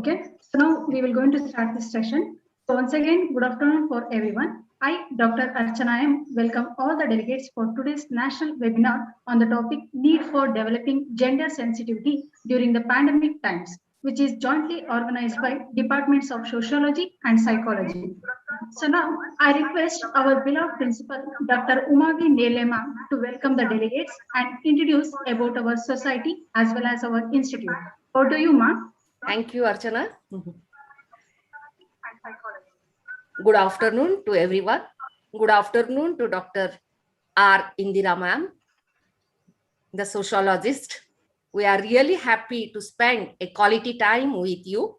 Okay, so now we will going to start this session. So once again, good afternoon for everyone. I, Dr. Archana M, welcome all the delegates for today's national webinar on the topic Need for Developing Gender Sensitivity During the Pandemic Times, which is jointly organized by Departments of Sociology and Psychology. So now I request our beloved principal, Dr. Umagi Nelema, to welcome the delegates and introduce about our society as well as our institute. Over to you, Ma. Thank you, Archana. Good afternoon to everyone. Good afternoon to Dr. R. Indira ma'am, the sociologist. We are really happy to spend a quality time with you.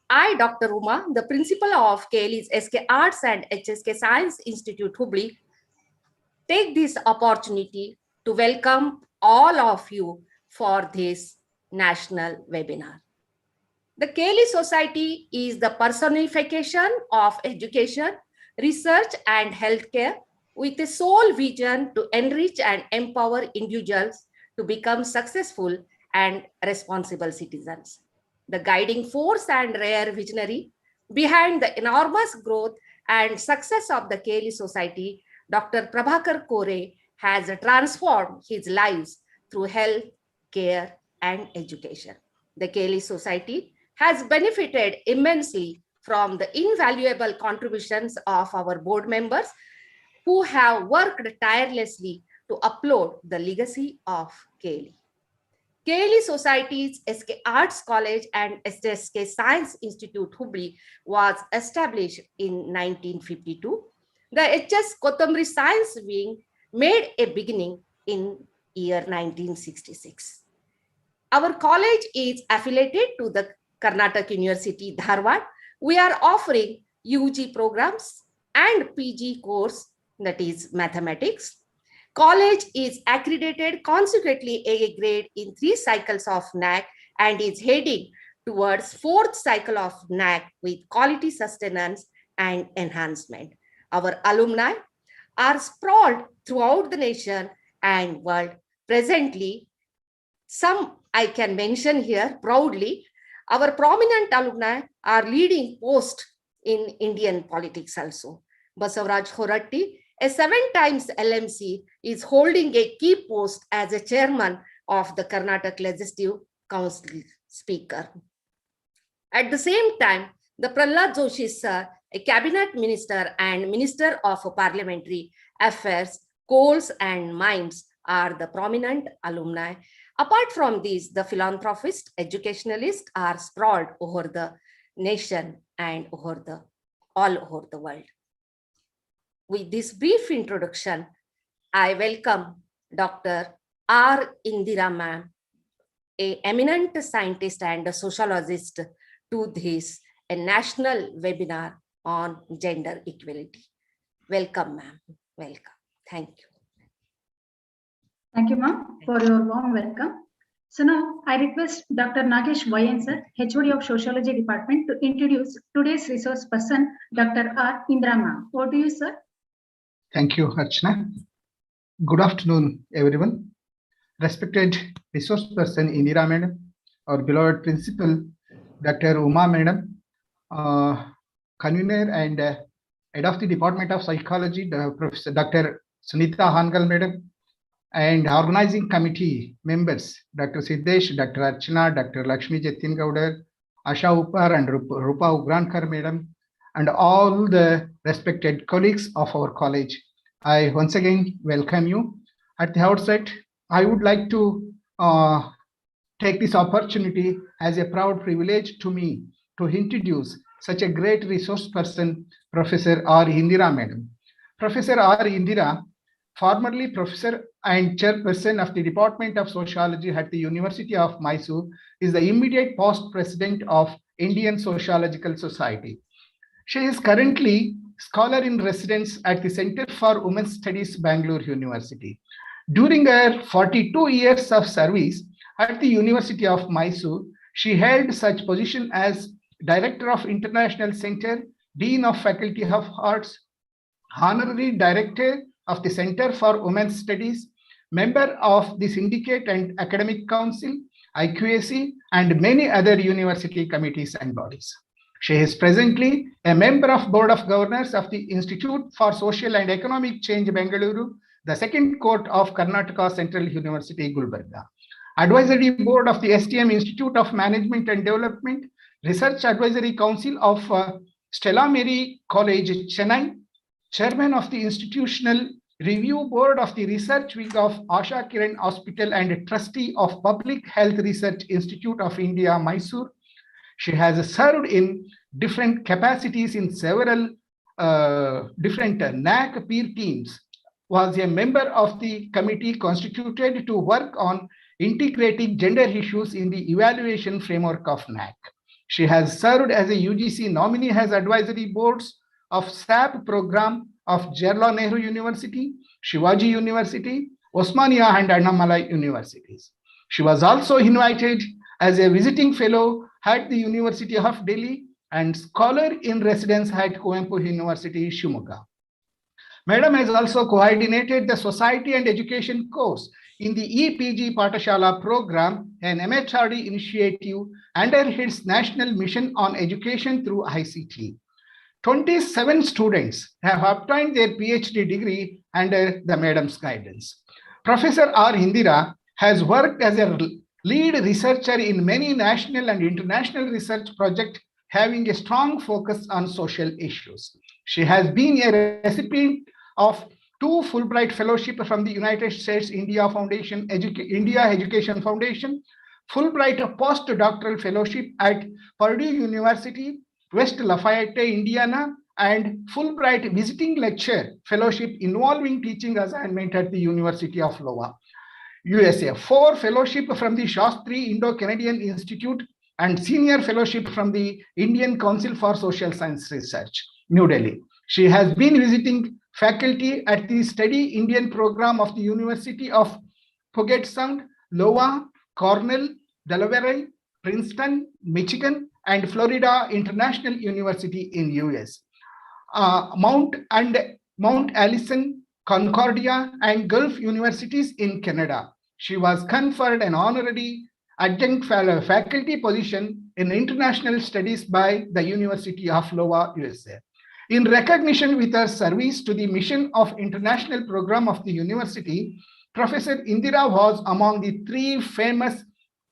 I, Dr. Uma, the principal of KLE's SK Arts and HSK Science Institute, Hubli, take this opportunity to welcome all of you for this national webinar. The KLE Society is the personification of education, research, and healthcare with a sole vision to enrich and empower individuals to become successful and responsible citizens. The guiding force and rare visionary behind the enormous growth and success of the KLE Society, Dr. Prabhakar Kore, has transformed his lives through health, care, and education. The KLE Society has benefited immensely from the invaluable contributions of our board members who have worked tirelessly to uphold the legacy of KLE. KLE Society's SK Arts College and SK Science Institute Hubli was established in 1952. The HS Kothambri Science Wing made a beginning in year 1966. Our college is affiliated to the Karnataka University, Dharwad. We are offering UG programs and PG course, that is mathematics. College is accredited consequently A grade in 3 cycles of NAC and is heading towards 4th cycle of NAC with quality sustenance and enhancement. Our alumni are sprawled throughout the nation and world. Presently, some I can mention here proudly. Our prominent alumni are leading posts in Indian politics also. Basavaraj Horatti, a 7 times LMC, is holding a key post as a chairman of the Karnataka Legislative Council Speaker. At the same time, the Prahlad Joshi sir, a cabinet minister and minister of parliamentary affairs, coals and mines, are the prominent alumni. Apart from these, the philanthropists, educationalists are sprawled over the nation and all over the world. With this brief introduction, I welcome Dr. R. Indira ma'am, an eminent scientist and a sociologist, to this a national webinar on gender equality. Welcome, ma'am. Welcome. Thank you. Thank you, ma'am, for your warm welcome. So now I request Dr. Nagesh YN sir, HOD of Sociology Department, to introduce today's resource person, Dr. R. Indira ma'am. Over to you, sir. Thank you, Archana. Good afternoon, everyone. Respected resource person Indira madam, our beloved principal, Dr. Uma madam, convener and head of the Department of Psychology, Professor Dr. Sunita Hangal madam, and organizing committee members, Dr. Siddesh, Dr. Archana, Dr. Lakshmi Jatin Gaudar, Asha Uppar and Rupa Ugrankar madam, and all the respected colleagues of our college. I once again welcome you. At the outset, I would like to take this opportunity as a proud privilege to me to introduce such a great resource person, Professor R. Indira madam. Professor R. Indira, formerly professor and chairperson of the Department of Sociology at the University of Mysore, is the immediate past president of Indian Sociological Society. She is currently scholar in residence at the Center for Women's Studies, Bangalore University. During her 42 years of service at the University of Mysore, she held such positions as Director of International Center, Dean of Faculty of Arts, Honorary Director of the Center for Women's Studies, member of the Syndicate and Academic Council, IQAC, and many other university committees and bodies. She is presently a member of Board of Governors of the Institute for Social and Economic Change, Bengaluru, the second court of Karnataka Central University, Gulbarga. Advisory Board of the STM Institute of Management and Development, Research Advisory Council of Stella Mary College, Chennai, Chairman of the Institutional Review Board of the Research Wing of Asha Kiran Hospital and Trustee of Public Health Research Institute of India, Mysore. She has served in different capacities in several different NAC peer teams, was a member of the committee constituted to work on integrating gender issues in the evaluation framework of NAC. She has served as a UGC nominee as advisory boards of SAP program of Jawaharlal Nehru University, Shivaji University, Osmania and Annamalai universities. She was also invited as a visiting fellow at the University of Delhi and scholar in residence at Kuvempu University, Shimoga. Madam has also coordinated the Society and Education course in the EPG Pathashala program, an MHRD initiative under its National Mission on Education through ICT. 27 students have obtained their PhD degree under the madam's guidance. Professor R. Indira has worked as a lead researcher in many national and international research projects having a strong focus on social issues. She has been a recipient of 2 Fulbright Fellowships from the United States India Foundation, India Education Foundation, Fulbright Postdoctoral Fellowship at Purdue University, West Lafayette, Indiana, and Fulbright Visiting Lecture Fellowship involving teaching assignment at the University of Iowa, USA, 4 Fellowship from the Shastri Indo-Canadian Institute, and Senior Fellowship from the Indian Council for Social Science Research, New Delhi. She has been visiting faculty at the Study Indian program of the University of Puget Sound, Iowa, Cornell, Delaware, Princeton, Michigan, and Florida International University in US. Mount Allison, Concordia, and Gulf Universities in Canada. She was conferred an honorary adjunct faculty position in international studies by the University of Iowa, USA. In recognition with her service to the mission of international program of the university, Professor Indira was among the 3 famous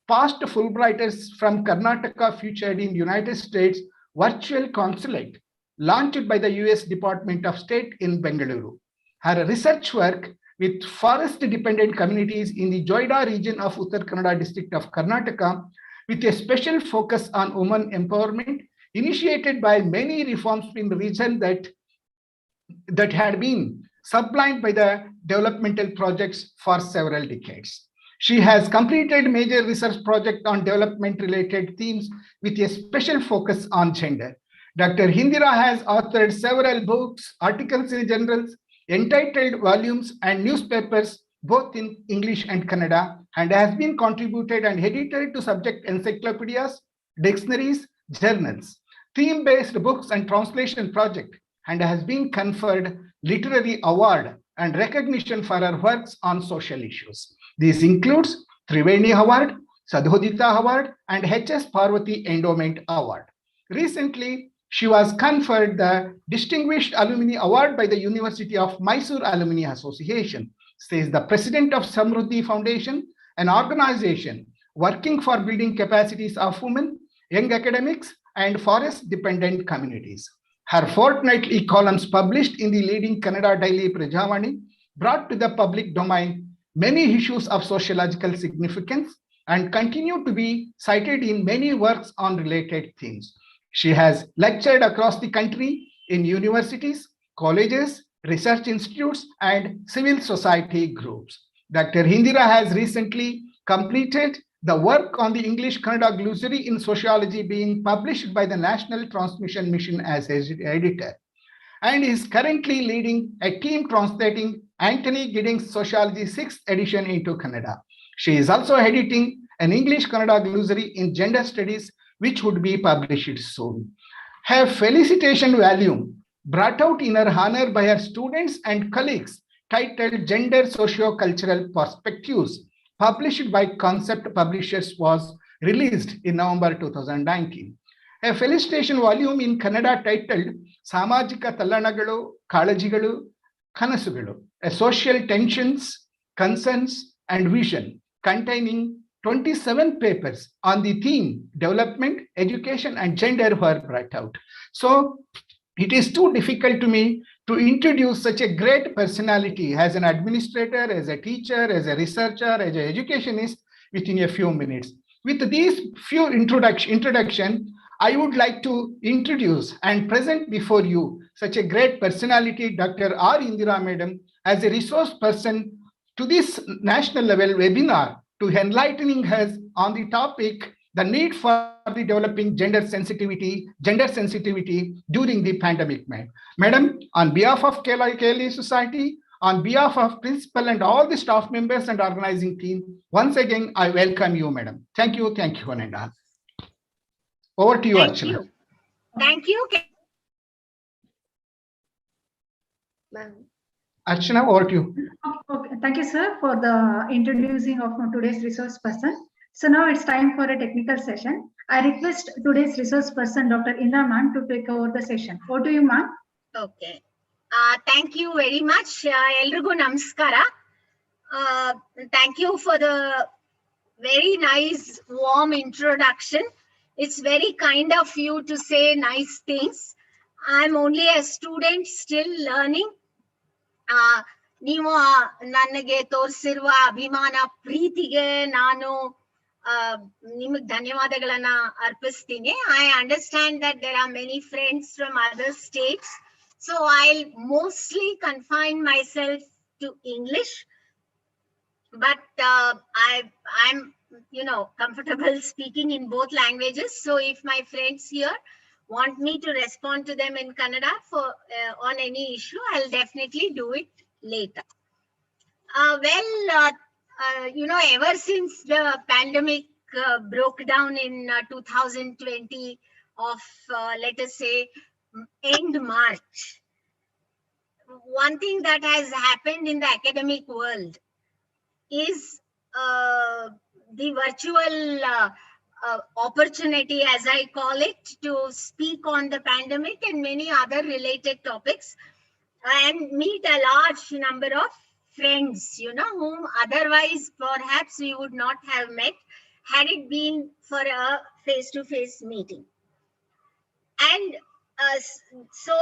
past Fulbrighters from Karnataka featured in United States Virtual Consulate, launched by the US Department of State in Bengaluru. Her research work with forest-dependent communities in the Joyda region of Uttar Kannada district of Karnataka, with a special focus on women empowerment, initiated by many reforms in the region that had been sublimed by the developmental projects for several decades. She has completed major research projects on development-related themes with a special focus on gender. Dr. Indira has authored several books, articles in journals, entitled volumes, and newspapers, both in English and Kannada, and has been contributed and edited to subject encyclopedias, dictionaries, journals, theme-based books and translation project, and has been conferred literary award and recognition for her works on social issues. This includes Triveni Award, Sadhodita Award, and H.S. Parvati Endowment Award. Recently, she was conferred the Distinguished Alumni Award by the University of Mysore Alumni Association, says the president of Samruddhi Foundation, an organization working for building capacities of women, young academics, and forest-dependent communities. Her fortnightly columns published in the leading Kannada daily Prajavani brought to the public domain many issues of sociological significance and continue to be cited in many works on related themes. She has lectured across the country in universities, colleges, research institutes, and civil society groups. Dr. Indira has recently completed the work on the English Kannada Glossary in Sociology being published by the National Transmission Mission as editor, and is currently leading a team translating Anthony Giddings' Sociology 6th edition into Kannada. She is also editing an English Kannada Glossary in Gender Studies, which would be published soon. Her felicitation volume, brought out in her honor by her students and colleagues, titled Gender Socio-Cultural Perspectives, published by Concept Publishers, was released in November 2019. A felicitation volume in Kannada titled Samajika Tallanagalu, Kalajigalu, Kanasugalu, a social tensions, concerns, and vision, containing 27 papers on the theme development, education, and gender were brought out. So it is too difficult to me to introduce such a great personality as an administrator, as a teacher, as a researcher, as an educationist within a few minutes. With these few introduction, I would like to introduce and present before you such a great personality, Dr. R. Indira Madam, as a resource person to this national level webinar to enlightening us on the topic, the need for the developing gender sensitivity during the pandemic. Madam, on behalf of KLE Society, on behalf of principal and all the staff members and organizing team, once again, I welcome you, madam. Thank you, Ananda. Over to you, Archana. Thank you. Archana, over to you. Okay. Thank you, sir, for the introducing of today's resource person. So now it's time for a technical session. I request today's resource person, Dr. Indra ma'am, to take over the session. Over to you, ma'am. Okay. Thank you very much. Elrigu namaskara. Thank you for the very nice, warm introduction. It's very kind of you to say nice things. I'm only a student still learning. ನೀವು ನನಗೆ ತೋರಿಸಿರುವ ಅಭಿಮಾನ ಪ್ರೀತಿಗೆ ನಾನು ನಿಮಗೆ ಧನ್ಯವಾದಗಳನ್ನ ಅರ್ಪಿಸ್ತೀನಿ. I understand that there are many friends from other states, so I'll mostly confine myself to English, but I'm comfortable speaking in both languages. So if my friends here want me to respond to them in Kannada for on any issue, I'll definitely do it later. Ever since the pandemic broke down in 2020 of, let us say, end March, one thing that has happened in the academic world is the virtual opportunity, as I call it, to speak on the pandemic and many other related topics and meet a large number of friends, whom otherwise perhaps we would not have met had it been for a face-to-face meeting. And so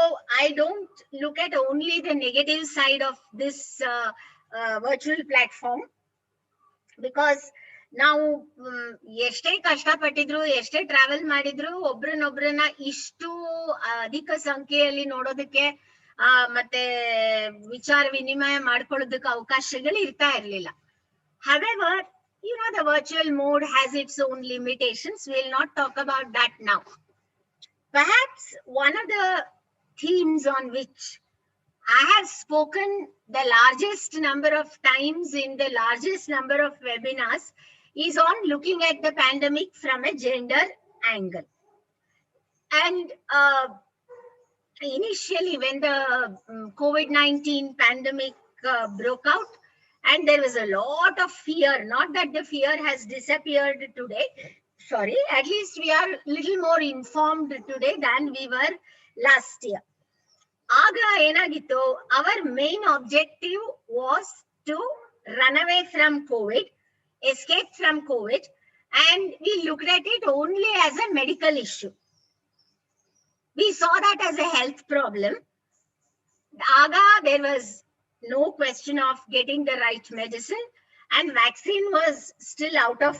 I don't look at only the negative side of this virtual platform, because ನಾವು ಎಷ್ಟೇ ಕಷ್ಟಪಟ್ಟಿದ್ರು, ಎಷ್ಟೇ travel ಮಾಡಿದ್ರು, ಒಬ್ರನ್ನೊಬ್ರನ್ನ ಇಷ್ಟು ಅಧಿಕ ಸಂಖ್ಯೆಯಲ್ಲಿ ನೋಡೋದಕ್ಕೆ ಮತ್ತೆ ವಿಚಾರ ವಿನಿಮಯ ಮಾಡ್ಕೊಳ್ಳೋದಕ್ಕೆ ಅವಕಾಶಗಳು ಇರ್ತಾ ಇರ್ಲಿಲ್ಲ. However, the virtual mode has its own limitations. We'll not talk about that now. Perhaps one of the themes on which I have spoken the largest number of times in the largest number of webinars is on looking at the pandemic from a gender angle. And initially, when the COVID-19 pandemic broke out, and there was a lot of fear, not that the fear has disappeared today, sorry, at least we are a little more informed today than we were last year. Aga enagittu, our main objective was to run away from COVID, escape from COVID, and we looked at it only as a medical issue. We saw that as a health problem. Aga, there was no question of getting the right medicine, and vaccine was still out of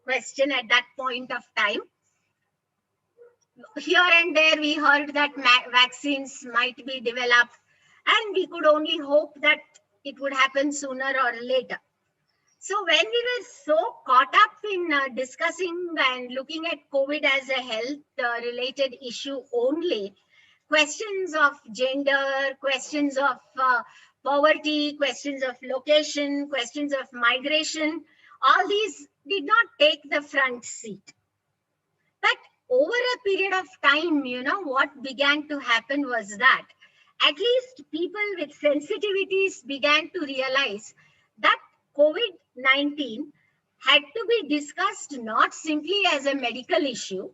question at that point of time. Here and there, we heard that vaccines might be developed, and we could only hope that it would happen sooner or later. So when we were so caught up in discussing and looking at COVID as a health-related issue only, questions of gender, questions of poverty, questions of location, questions of migration, all these did not take the front seat. But over a period of time, what began to happen was that at least people with sensitivities began to realize that COVID-19 had to be discussed not simply as a medical issue,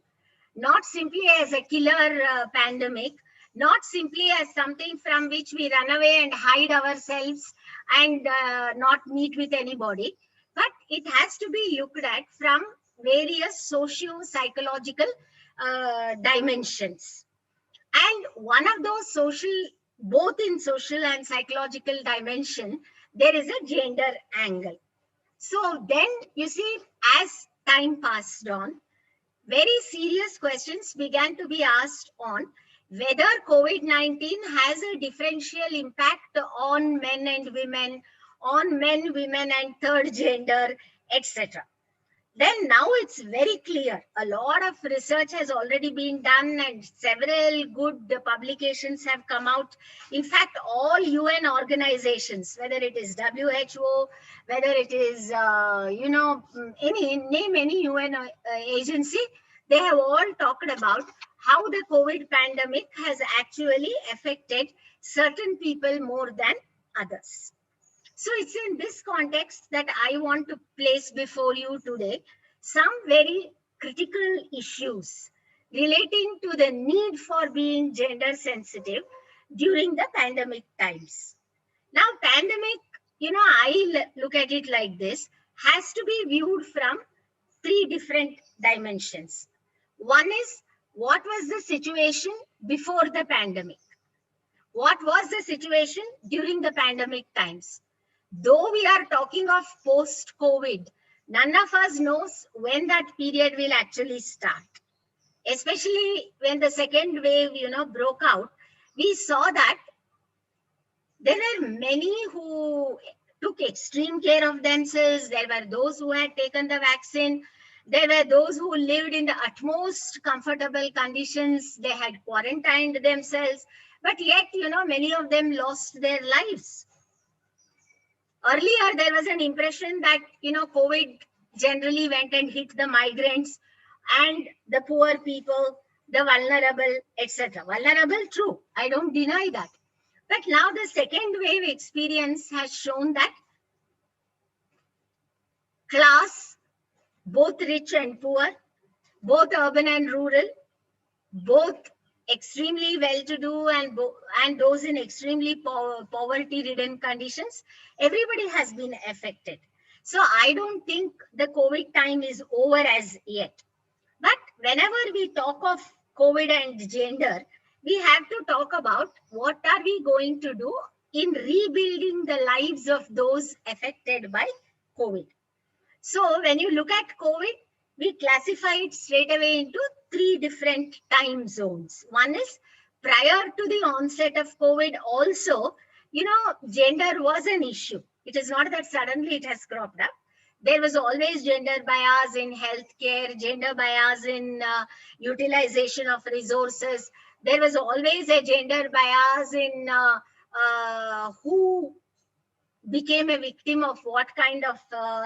not simply as a killer pandemic, not simply as something from which we run away and hide ourselves and not meet with anybody, but it has to be looked at from various socio-psychological dimensions. And one of those both in social and psychological dimension, there is a gender angle. So then you see, as time passed on, very serious questions began to be asked on whether COVID-19 has a differential impact on men and women, on men, women, and third gender, etc. Then now it's very clear. A lot of research has already been done and several good publications have come out. In fact, all UN organizations, whether it is WHO, whether it is, name any UN agency, they have all talked about how the COVID pandemic has actually affected certain people more than others. So it's in this context that I want to place before you today some very critical issues relating to the need for being gender sensitive during the pandemic times. Now, pandemic, I look at it like this, has to be viewed from three different dimensions. One is, what was the situation before the pandemic? What was the situation during the pandemic times? Though we are talking of post-COVID, none of us knows when that period will actually start. Especially when the second wave, broke out, we saw that there were many who took extreme care of themselves. There were those who had taken the vaccine. There were those who lived in the utmost comfortable conditions. They had quarantined themselves. But yet, many of them lost their lives. Earlier, there was an impression that, COVID generally went and hit the migrants and the poor people, the vulnerable, etc. Vulnerable, true. I don't deny that. But now the second wave experience has shown that class, both rich and poor, both urban and rural, both extremely well-to-do and those in extremely poverty-ridden conditions, everybody has been affected. So I don't think the COVID time is over as yet. But whenever we talk of COVID and gender, we have to talk about what are we going to do in rebuilding the lives of those affected by COVID. So when you look at COVID, we classify it straight away into three different time zones. One is prior to the onset of COVID also, gender was an issue. It is not that suddenly it has cropped up. There was always gender bias in healthcare, gender bias in utilization of resources. There was always a gender bias in who became a victim of what kind of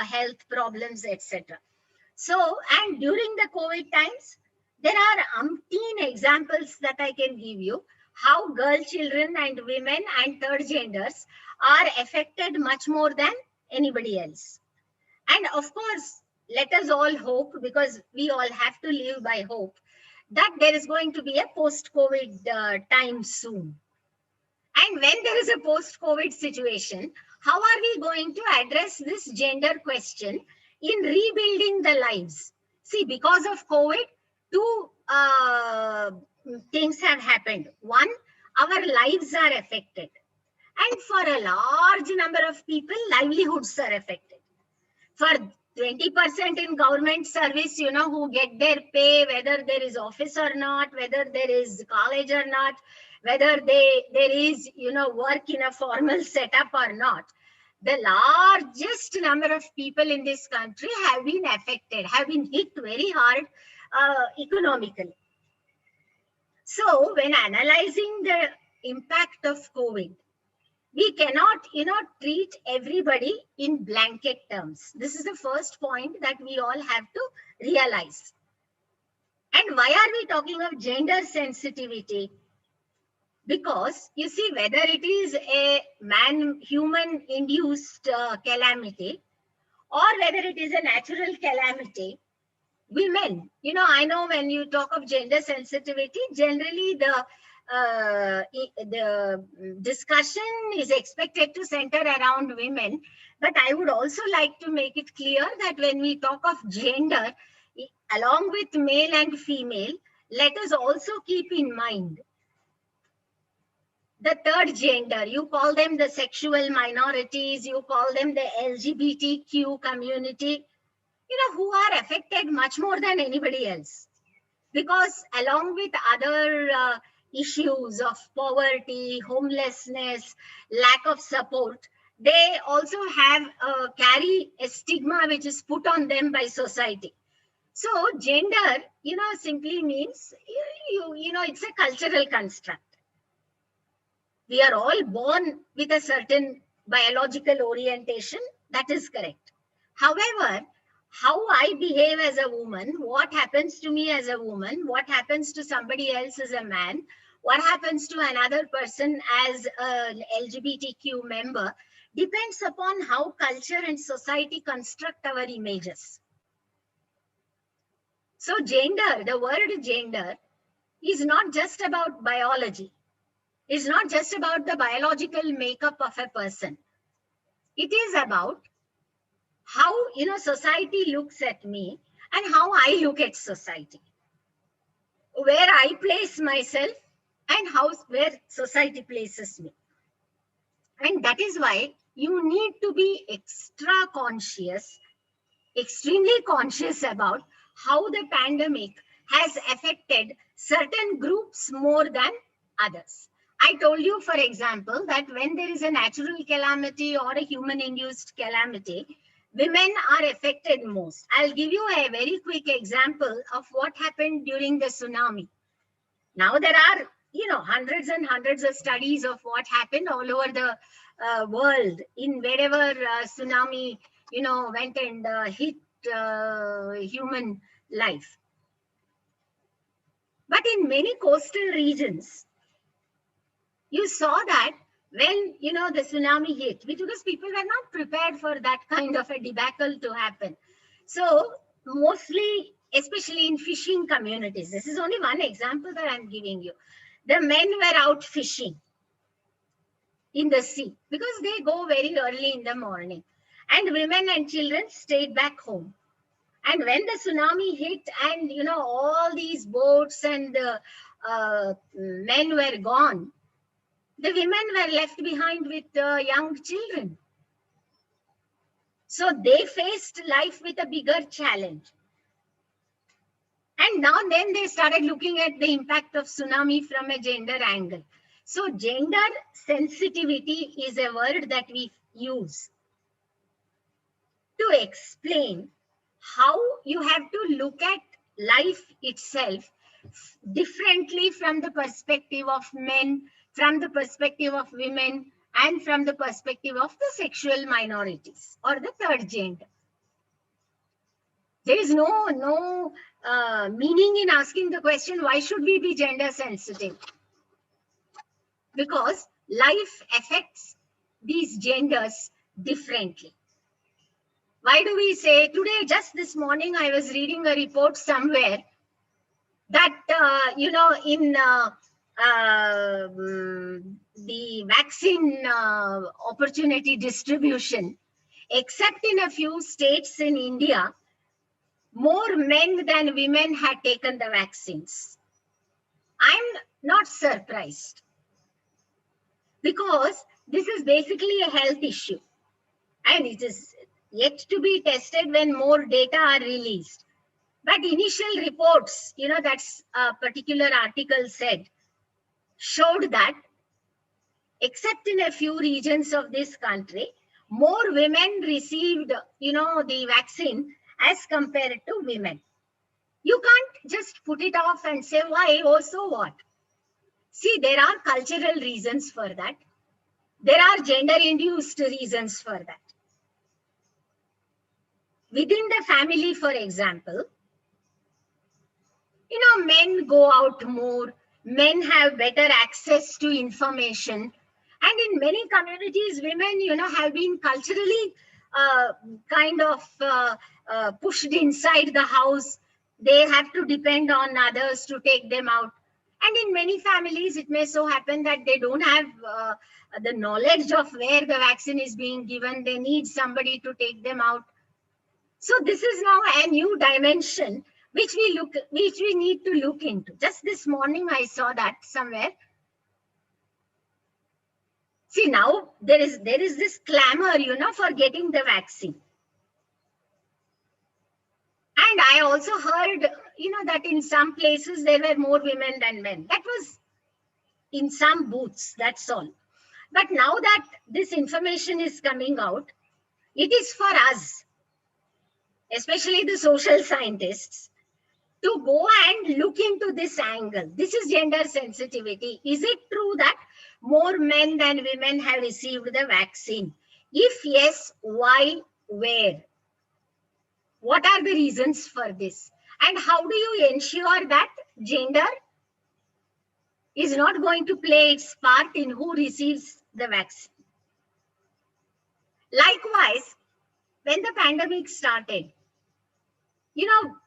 health problems, etc. So, and during the COVID times, there are umpteen examples that I can give you how girl children and women and third genders are affected much more than anybody else. And of course, let us all hope, because we all have to live by hope, that there is going to be a post-COVID time soon. And when there is a post-COVID situation, how are we going to address this gender question in rebuilding the lives? See, because of COVID, two things have happened. One, our lives are affected. And for a large number of people, livelihoods are affected. For 20% in government service, who get their pay, whether there is office or not, whether there is college or not, whether there is, work in a formal setup or not, the largest number of people in this country have been affected, have been hit very hard economically. So when analyzing the impact of COVID, we cannot, treat everybody in blanket terms. This is the first point that we all have to realize. And why are we talking of gender sensitivity? Because you see, whether it is a human-induced calamity, or whether it is a natural calamity, women, I know when you talk of gender sensitivity, generally the discussion is expected to center around women. But I would also like to make it clear that when we talk of gender, along with male and female, let us also keep in mind the third gender. You call them the sexual minorities, you call them the LGBTQ community, who are affected much more than anybody else. Because along with other issues of poverty, homelessness, lack of support, they also carry a stigma which is put on them by society. So gender, simply means, it's a cultural construct. We are all born with a certain biological orientation. That is correct. However, how I behave as a woman, what happens to me as a woman, what happens to somebody else as a man, what happens to another person as an LGBTQ member, depends upon how culture and society construct our images. So gender, the word gender, is not just about biology. It's not just about the biological makeup of a person. It is about how society looks at me and how I look at society, where I place myself and where society places me. And that is why you need to be extra conscious, extremely conscious about how the pandemic has affected certain groups more than others. I told you, for example, that when there is a natural calamity or a human-induced calamity, women are affected most. I'll give you a very quick example of what happened during the tsunami. Now there are, hundreds and hundreds of studies of what happened all over the world in wherever tsunami, went and hit human life. But in many coastal regions, you saw that when, the tsunami hit, because people were not prepared for that kind of a debacle to happen. So mostly, especially in fishing communities, this is only one example that I'm giving you. The men were out fishing in the sea because they go very early in the morning, and women and children stayed back home. And when the tsunami hit and, all these boats and the men were gone, the women were left behind with young children. So they faced life with a bigger challenge. And now then they started looking at the impact of tsunami from a gender angle. So gender sensitivity is a word that we use to explain how you have to look at life itself differently from the perspective of men, from the perspective of women, and from the perspective of the sexual minorities or the third gender. There is no meaning in asking the question, why should we be gender sensitive? Because life affects these genders differently. Why do we say today, just this morning, I was reading a report somewhere that, in the vaccine opportunity distribution, except in a few states in India, more men than women had taken the vaccines. I'm not surprised because this is basically a health issue and it is yet to be tested when more data are released. But initial reports, that's a particular article said, showed that except in a few regions of this country, more women received, the vaccine as compared to women. You can't just put it off and say, why? Oh, so what? See, there are cultural reasons for that. There are gender-induced reasons for that. Within the family, for example, men go out more, men have better access to information. And in many communities, women, have been culturally kind of pushed inside the house. They have to depend on others to take them out. And in many families, it may so happen that they don't have the knowledge of where the vaccine is being given. They need somebody to take them out. So this is now a new dimension which we need to look into. Just this morning, I saw that somewhere. See, now there is this clamor, for getting the vaccine. And I also heard, that in some places there were more women than men. That was in some booths, that's all. But now that this information is coming out, it is for us, especially the social scientists, to go and look into this angle. This is gender sensitivity. Is it true that more men than women have received the vaccine? If yes, why, where? What are the reasons for this? And how do you ensure that gender is not going to play its part in who receives the vaccine? Likewise, when the pandemic started,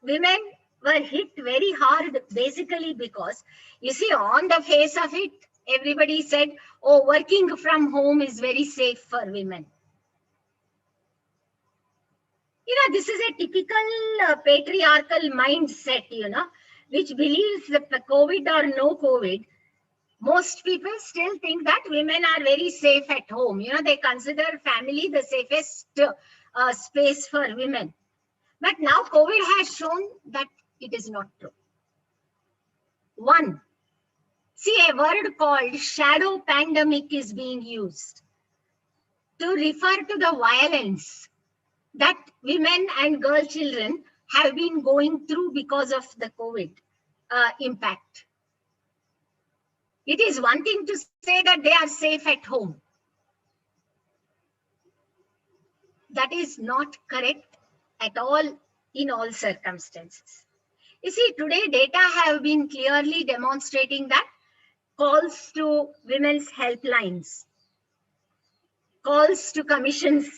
women were hit very hard basically because, you see, on the face of it, everybody said, oh, working from home is very safe for women. This is a typical patriarchal mindset, which believes that the COVID or no COVID, most people still think that women are very safe at home. They consider family the safest space for women. But now COVID has shown that it is not true. One, see, a word called shadow pandemic is being used to refer to the violence that women and girl children have been going through because of the COVID impact. It is one thing to say that they are safe at home. That is not correct at all in all circumstances. You see, today data have been clearly demonstrating that calls to women's helplines, calls to commissions,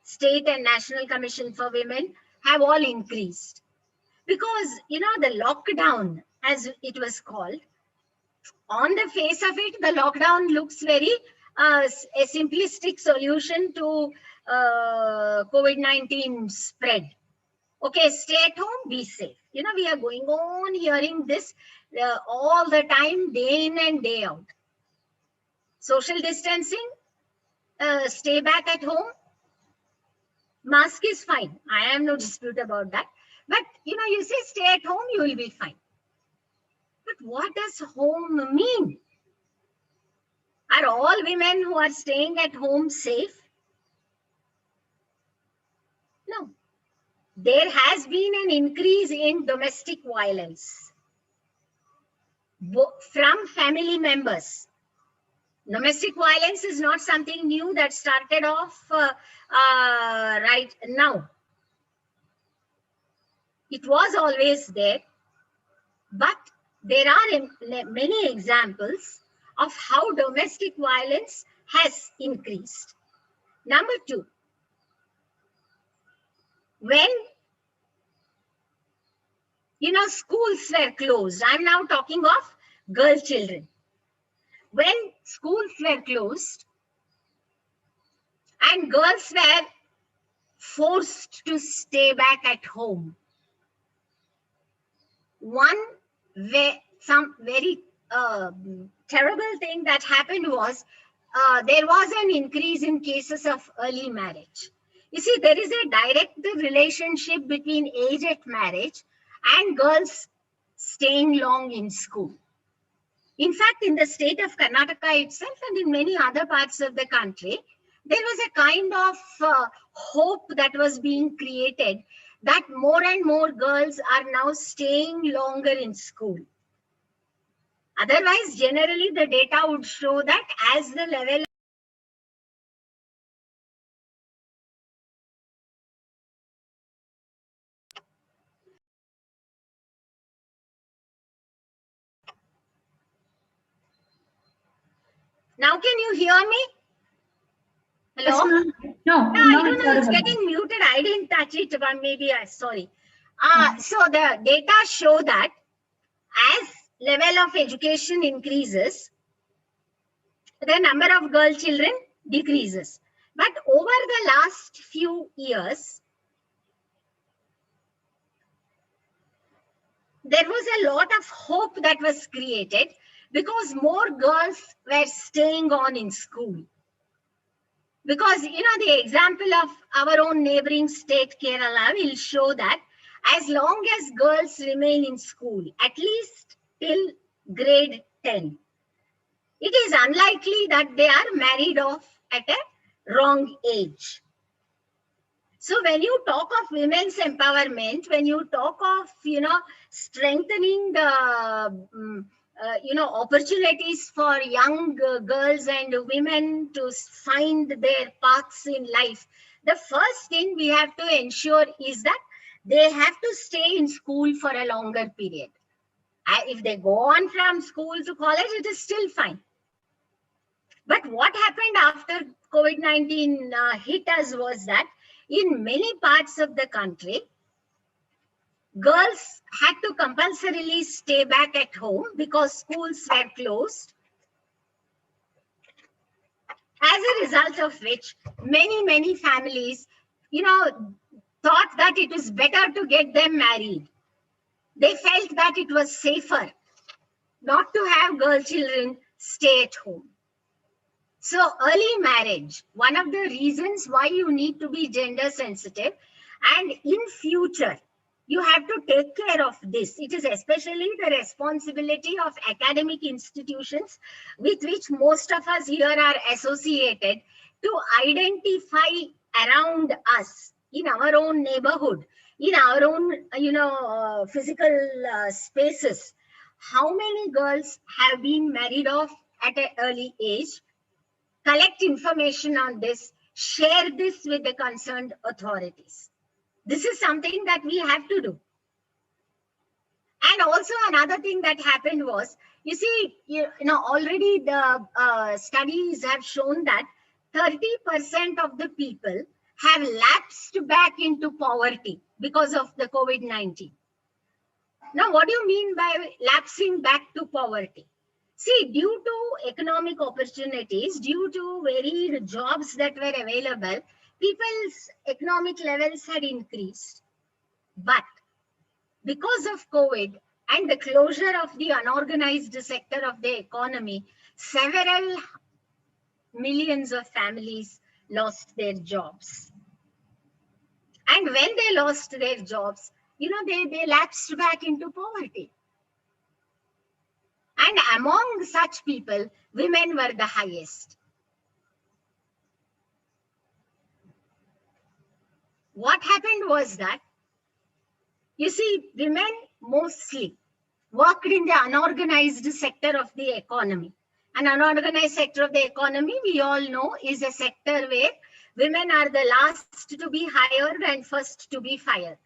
state and national commission for women, have all increased. Because, the lockdown, as it was called, on the face of it, the lockdown looks very a simplistic solution to COVID-19 spread. Okay, stay at home, be safe. We are going on hearing this all the time, day in and day out. Social distancing, stay back at home. Mask is fine. I have no dispute about that. But, you say stay at home, you will be fine. But what does home mean? Are all women who are staying at home safe? No. There has been an increase in domestic violence from family members. Domestic violence is not something new that started off right now. It was always there, but there are many examples of how domestic violence has increased. Number two, when schools were closed, I'm now talking of girl children. When schools were closed and girls were forced to stay back at home, some very terrible thing that happened was there was an increase in cases of early marriage. You see, there is a direct relationship between age at marriage and girls staying long in school. In fact, in the state of Karnataka itself and in many other parts of the country, there was a kind of hope that was being created that more and more girls are now staying longer in school. Otherwise, generally, the data would show that as the level Now, can you hear me? Hello? No, No, I now don't it's know. It's audible. getting muted. I didn't touch it, but maybe sorry. So the data show that as level of education increases, the number of girl children decreases. But over the last few years, there was a lot of hope that was created because more girls were staying on in school. Because, you know, the example of our own neighboring state, Kerala, will show that as long as girls remain in school, at least till grade 10, it is unlikely that they are married off at a wrong age. So when you talk of women's empowerment, when you talk of, you know, strengthening the, opportunities for young girls and women to find their paths in life, the first thing we have to ensure is that they have to stay in school for a longer period. If they go on from school to college, it is still fine. But what happened after COVID-19 hit us was that in many parts of the country, girls had to compulsorily stay back at home because schools were closed. As a result of which, many families, you know, thought that it was better to get them married. They felt that it was safer not to have girl children stay at home. So early marriage, one of the reasons why you need to be gender sensitive, and in future, you have to take care of this. It is especially the responsibility of academic institutions with which most of us here are associated to identify around us in our own neighborhood, in our own, physical spaces, how many girls have been married off at an early age. Collect information on this, share this with the concerned authorities. This is something that we have to do. And also another thing that happened was, you see, already the studies have shown that 30% of the people have lapsed back into poverty because of the COVID-19. Now, what do you mean by lapsing back to poverty? See, due to economic opportunities, due to varied jobs that were available, people's economic levels had increased. But because of COVID and the closure of the unorganized sector of the economy, several millions of families lost their jobs. And when they lost their jobs, they lapsed back into poverty. And among such people, women were the highest. What happened was that, you see, women mostly worked in the unorganized sector of the economy. An unorganized sector of the economy, we all know, is a sector where women are the last to be hired and first to be fired.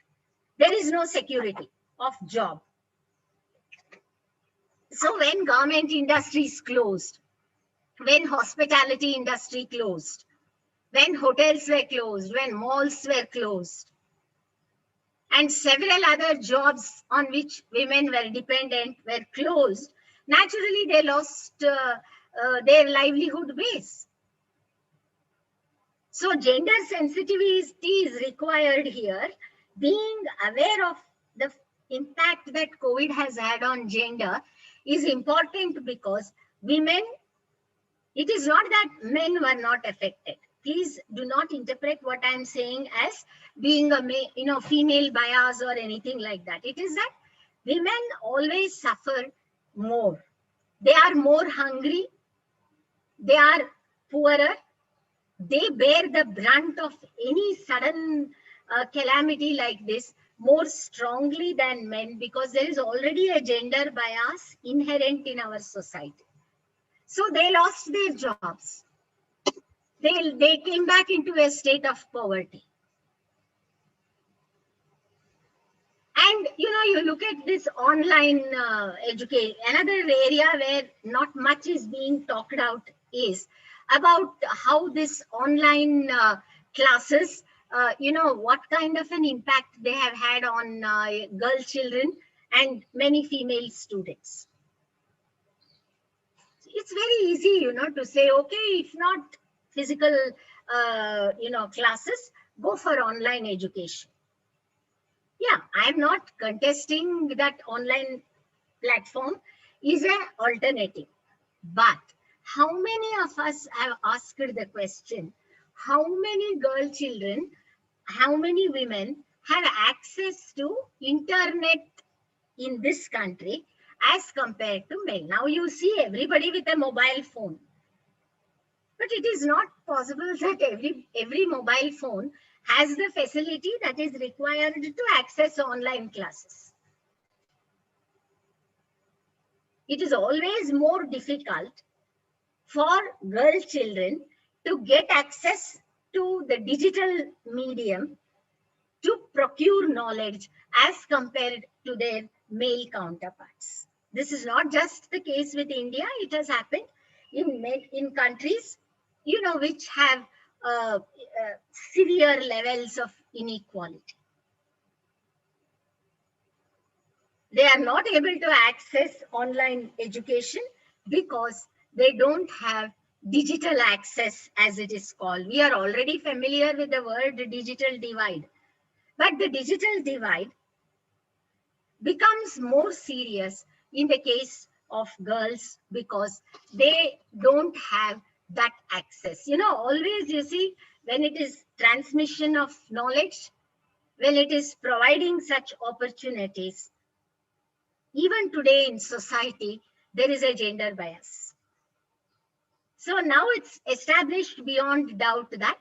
There is no security of job. So when government industries closed, when hospitality industry closed, when hotels were closed, when malls were closed, and several other jobs on which women were dependent were closed, naturally they lost their livelihood base. So gender sensitivity is required here. Being aware of the impact that COVID has had on gender is important because women, it is not that men were not affected. Please do not interpret what I'm saying as being a female bias or anything like that. It is that women always suffer more. They are more hungry. They are poorer. They bear the brunt of any sudden calamity like this more strongly than men because there is already a gender bias inherent in our society. So they lost their jobs. They came back into a state of poverty. And, you look at this online education, another area where not much is being talked out is about how this online classes, what kind of an impact they have had on girl children and many female students. It's very easy, to say, okay, if not physical, classes, go for online education. Yeah, I'm not contesting that online platform is an alternative. But how many of us have asked the question, how many girl children, how many women have access to internet in this country as compared to men? Now you see everybody with a mobile phone. But it is not possible that every mobile phone has the facility that is required to access online classes. It is always more difficult for girl children to get access to the digital medium to procure knowledge as compared to their male counterparts. This is not just the case with India. It has happened in countries, which have severe levels of inequality. They are not able to access online education because they don't have digital access, as it is called. We are already familiar with the word digital divide, but the digital divide becomes more serious in the case of girls because they don't have that access. Always you see, when it is transmission of knowledge, when it is providing such opportunities, even today in society, there is a gender bias. So now it's established beyond doubt that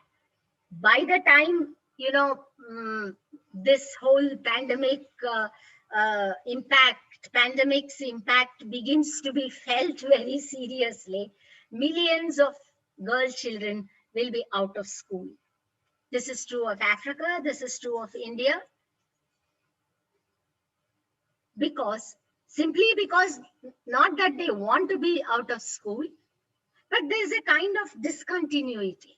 by the time, this whole pandemic's impact begins to be felt very seriously, millions of girl children will be out of school. This is true of Africa, this is true of India, simply because not that they want to be out of school, but there's a kind of discontinuity.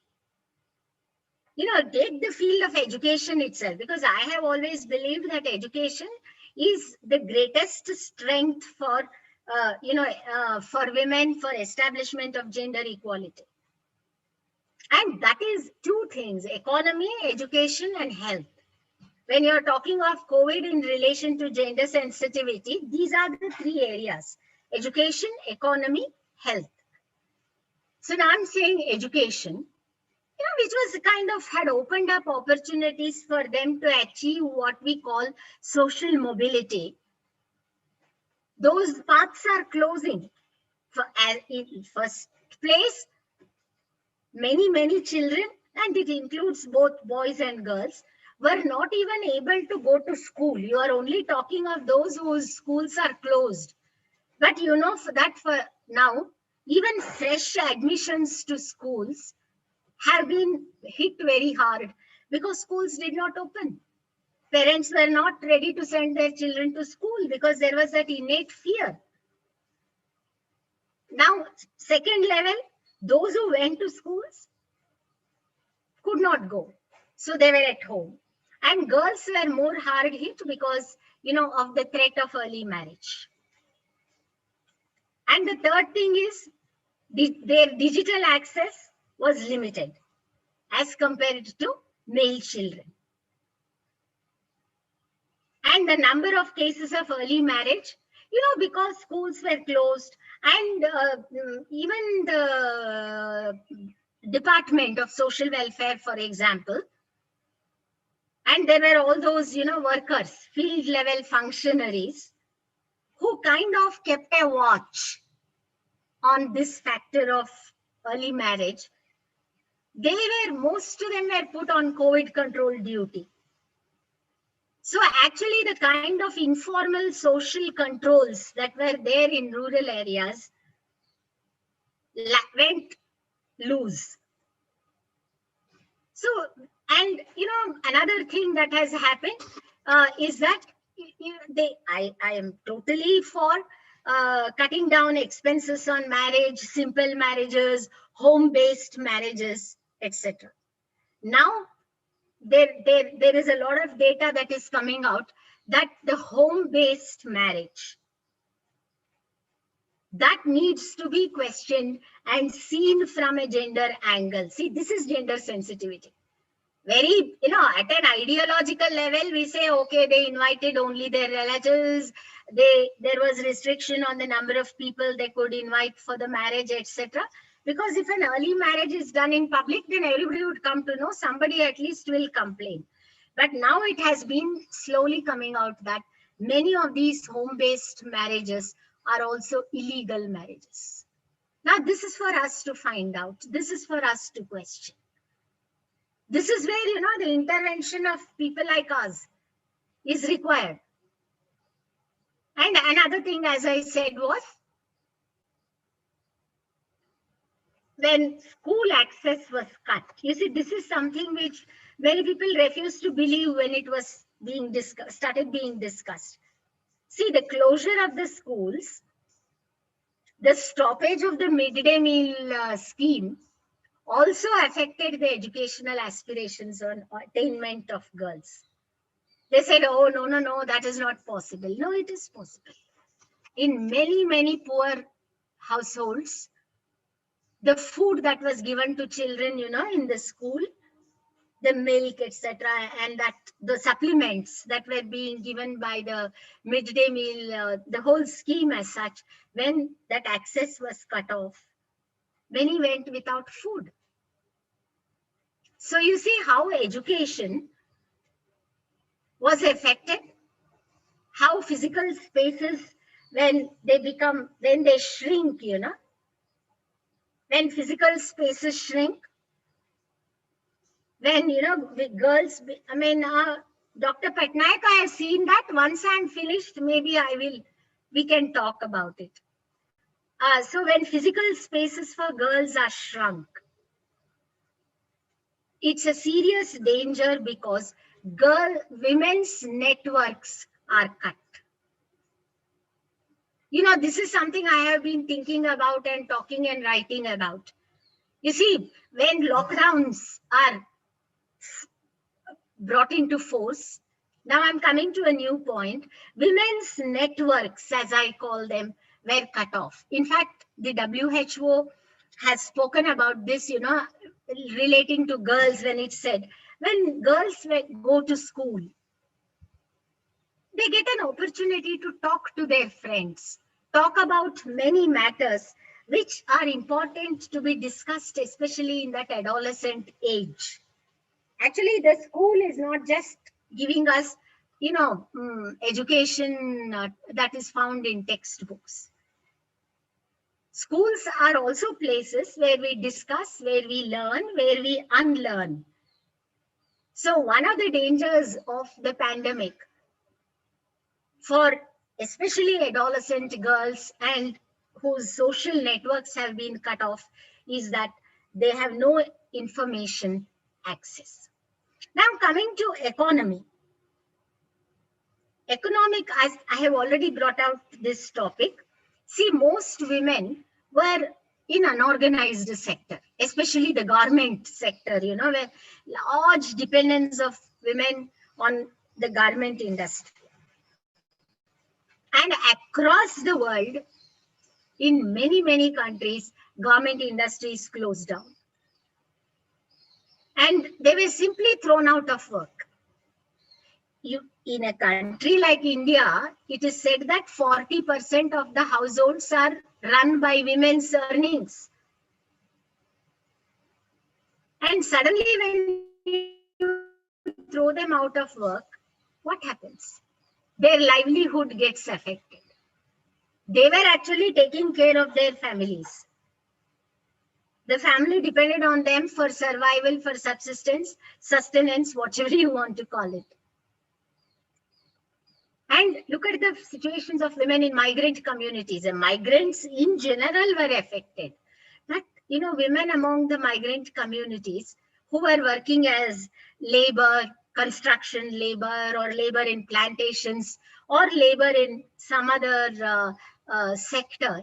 Take the field of education itself, because I have always believed that education is the greatest strength for, for women, for establishment of gender equality. And that is two things: economy, education, and health. When you're talking of COVID in relation to gender sensitivity, these are the three areas: education, economy, health. So now I'm saying education, which was kind of had opened up opportunities for them to achieve what we call social mobility. Those paths are closing. In first place, many children, and it includes both boys and girls, were not even able to go to school. You are only talking of those whose schools are closed. But for now, even fresh admissions to schools have been hit very hard because schools did not open. Parents were not ready to send their children to school because there was that innate fear. Now, second level, those who went to schools could not go. So they were at home. And girls were more hard hit because, of the threat of early marriage. And the third thing is their digital access was limited as compared to male children. And the number of cases of early marriage, because schools were closed, and even the Department of Social Welfare, for example, and there were all those, workers, field level functionaries, who kind of kept a watch on this factor of early marriage. Most of them were put on COVID control duty. So actually the kind of informal social controls that were there in rural areas went loose. So, and another thing that has happened is that I am totally for cutting down expenses on marriage, simple marriages, home-based marriages, etc. Now, there is a lot of data that is coming out that the home-based marriage, that needs to be questioned and seen from a gender angle. See, this is gender sensitivity. Very, at an ideological level, we say, okay, they invited only their relatives. There was restriction on the number of people they could invite for the marriage, etc. Because if an early marriage is done in public, then everybody would come to know, somebody at least will complain. But now it has been slowly coming out that many of these home-based marriages are also illegal marriages. Now, this is for us to find out. This is for us to question. This is where, the intervention of people like us is required. And another thing, as I said, was when school access was cut. You see, this is something which many people refused to believe when it was started being discussed. See, the closure of the schools, the stoppage of the midday meal scheme also affected the educational aspirations on attainment of girls. They said, oh, no, that is not possible. No, it is possible. In many, many poor households, the food that was given to children, in the school, the milk, etc., and that the supplements that were being given by the midday meal, the whole scheme as such, when that access was cut off, many went without food. So you see how education was affected, how physical spaces, when they shrink, when physical spaces shrink, when, with girls, Dr. Patnaik, I have seen that. Once I'm finished, maybe we can talk about it. So when physical spaces for girls are shrunk, it's a serious danger because women's networks are cut. This is something I have been thinking about and talking and writing about. You see, when lockdowns are brought into force, now I'm coming to a new point, women's networks, as I call them, were cut off. In fact, the WHO has spoken about this, relating to girls, when it said, when girls go to school, they get an opportunity to talk to their friends, talk about many matters which are important to be discussed, especially in that adolescent age. Actually, the school is not just giving us, education that is found in textbooks. Schools are also places where we discuss, where we learn, where we unlearn. So one of the dangers of the pandemic for especially adolescent girls and whose social networks have been cut off is that they have no information access. Now coming to economy. Economic, as I have already brought out this topic. See, most women were in unorganized sector, especially the garment sector, where large dependence of women on the garment industry. And across the world, in many, many countries, garment industries closed down. And they were simply thrown out of work. In a country like India, it is said that 40% of the households are run by women's earnings. And suddenly when you throw them out of work, what happens? Their livelihood gets affected. They were actually taking care of their families. The family depended on them for survival, for subsistence, sustenance, whatever you want to call it. And look at the situations of women in migrant communities. And migrants in general were affected. But, women among the migrant communities who were working as labor, construction labor, or labor in plantations, or labor in some other sector,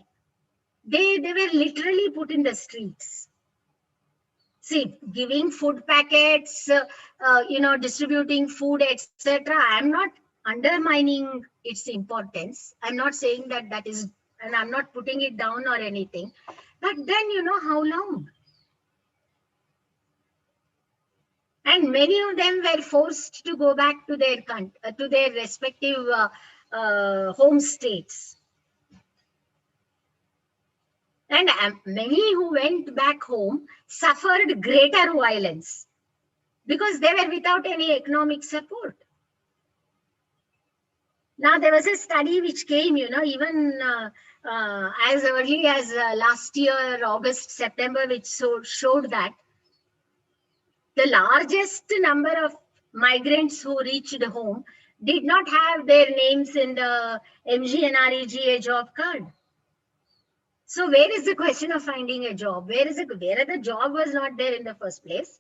they were literally put in the streets. See, giving food packets, distributing food, etc. I'm not undermining its importance. I'm not saying that is, and I'm not putting it down or anything. But then, how long? And many of them were forced to go back to their respective home states. And many who went back home suffered greater violence because they were without any economic support. Now, there was a study which came, even as early as last year, August, September, which showed that the largest number of migrants who reached home did not have their names in the MGNREGA job card. So where is the question of finding a job? Where the job was not there in the first place?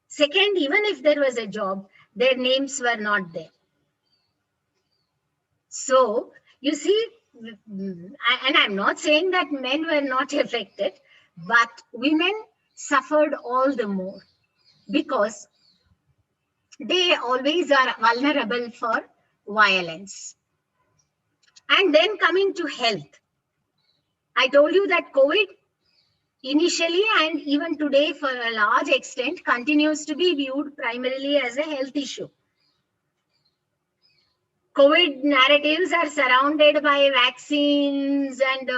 Second, even if there was a job, their names were not there. So you see, and I'm not saying that men were not affected, but women suffered all the more because they always are vulnerable for violence. And then coming to health, I told you that COVID initially and even today for a large extent continues to be viewed primarily as a health issue. COVID narratives are surrounded by vaccines and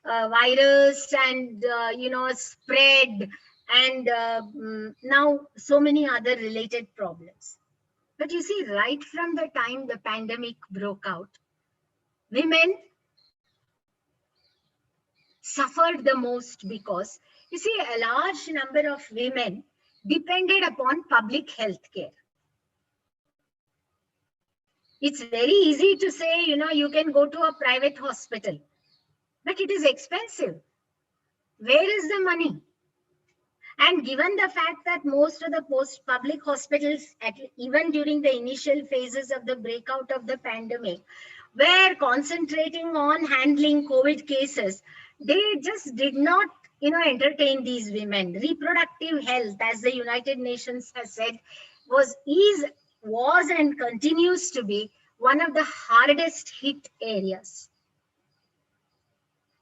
virus and, spread and now so many other related problems. But you see, right from the time the pandemic broke out, women suffered the most because, you see, a large number of women depended upon public health care. It's very easy to say, you can go to a private hospital, but it is expensive. Where is the money? And given the fact that most of the public hospitals, even during the initial phases of the breakout of the pandemic, were concentrating on handling COVID cases, they just did not, entertain these women. Reproductive health, as the United Nations has said, was and continues to be one of the hardest hit areas.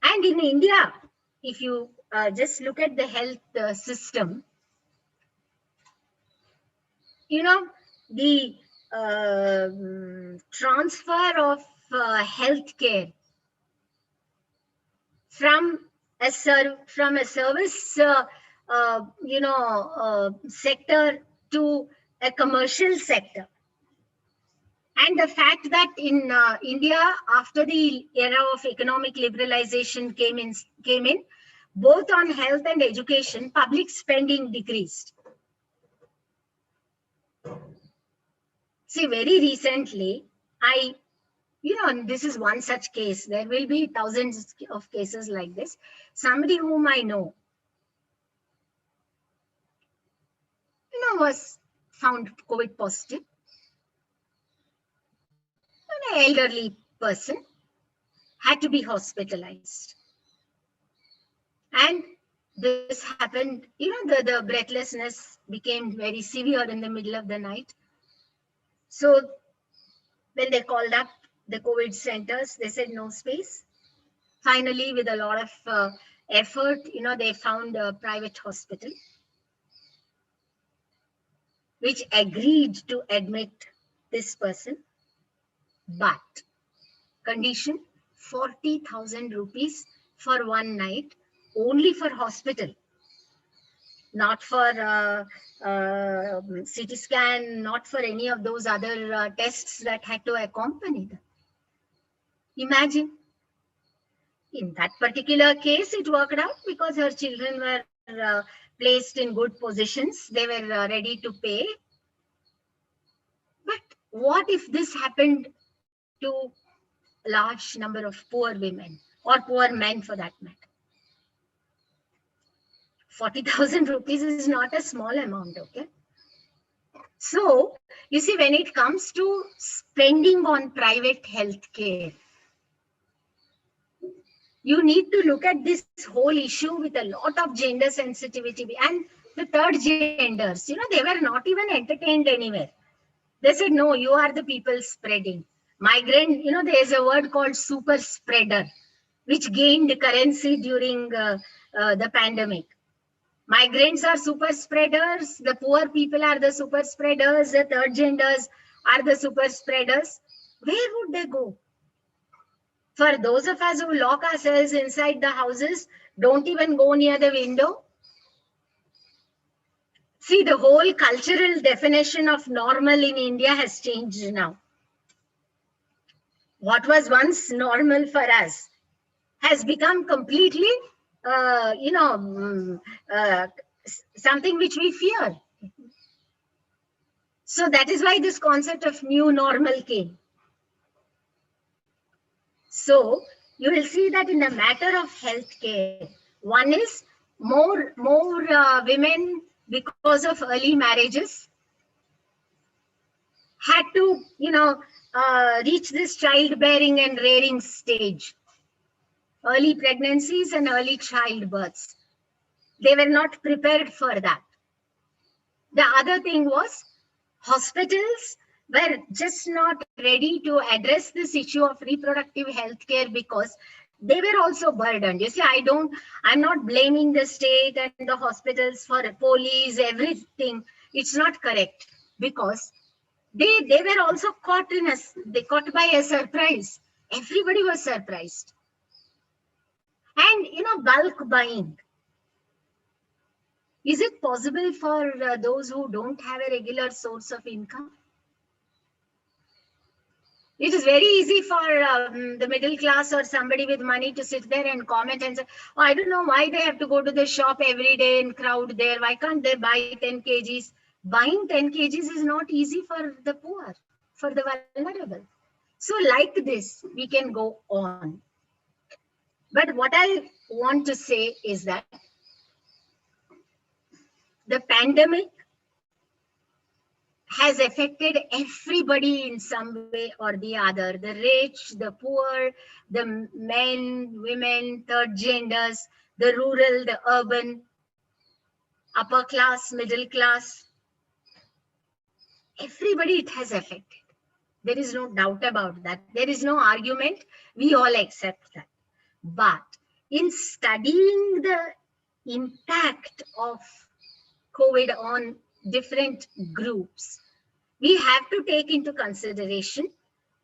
And in India, if you just look at the health system, the transfer of healthcare from a service sector to a commercial sector, and the fact that in India, after the era of economic liberalization came in, both on health and education, public spending decreased. See, very recently, this is one such case. There will be thousands of cases like this. Somebody whom I know, was found COVID positive. An elderly person had to be hospitalized. And this happened, the breathlessness became very severe in the middle of the night. So when they called up the COVID centers, they said no space. Finally, with a lot of effort, they found a private hospital which agreed to admit this person, but condition 40,000 rupees for one night, only for hospital, not for CT scan, not for any of those other tests that had to accompany them. Imagine. In that particular case, it worked out because her children were placed in good positions. They were ready to pay. But what if this happened to a large number of poor women or poor men for that matter? 40,000 rupees is not a small amount, okay? So, you see, when it comes to spending on private health care, You need to look at this whole issue with a lot of gender sensitivity. And the third genders, they were not even entertained anywhere. They said, no, you are the people spreading. Migrant, there's a word called super spreader, which gained currency during the pandemic. Migrants are super spreaders. The poor people are the super spreaders. The third genders are the super spreaders. Where would they go? For those of us who lock ourselves inside the houses, don't even go near the window. See, the whole cultural definition of normal in India has changed now. What was once normal for us has become completely, something which we fear. So that is why this concept of new normal came. So you will see that in the matter of healthcare, one is more women, because of early marriages, had to, reach this childbearing and rearing stage. Early pregnancies and early childbirths. They were not prepared for that. The other thing was hospitals were just not ready to address this issue of reproductive health care because they were also burdened. You see, I'm not blaming the state and the hospitals for police, everything. It's not correct because they were also caught by a surprise. Everybody was surprised. And, bulk buying. Is it possible for those who don't have a regular source of income? It is very easy for the middle class or somebody with money to sit there and comment and say, oh, I don't know why they have to go to the shop every day and crowd there. Why can't they buy 10 kgs? Buying 10 kgs is not easy for the poor, for the vulnerable. So like this, we can go on. But what I want to say is that the pandemic has affected everybody in some way or the other. The rich, the poor, the men, women, third genders, the rural, the urban, upper class, middle class. Everybody it has affected. There is no doubt about that. There is no argument. We all accept that. But in studying the impact of COVID on different groups, we have to take into consideration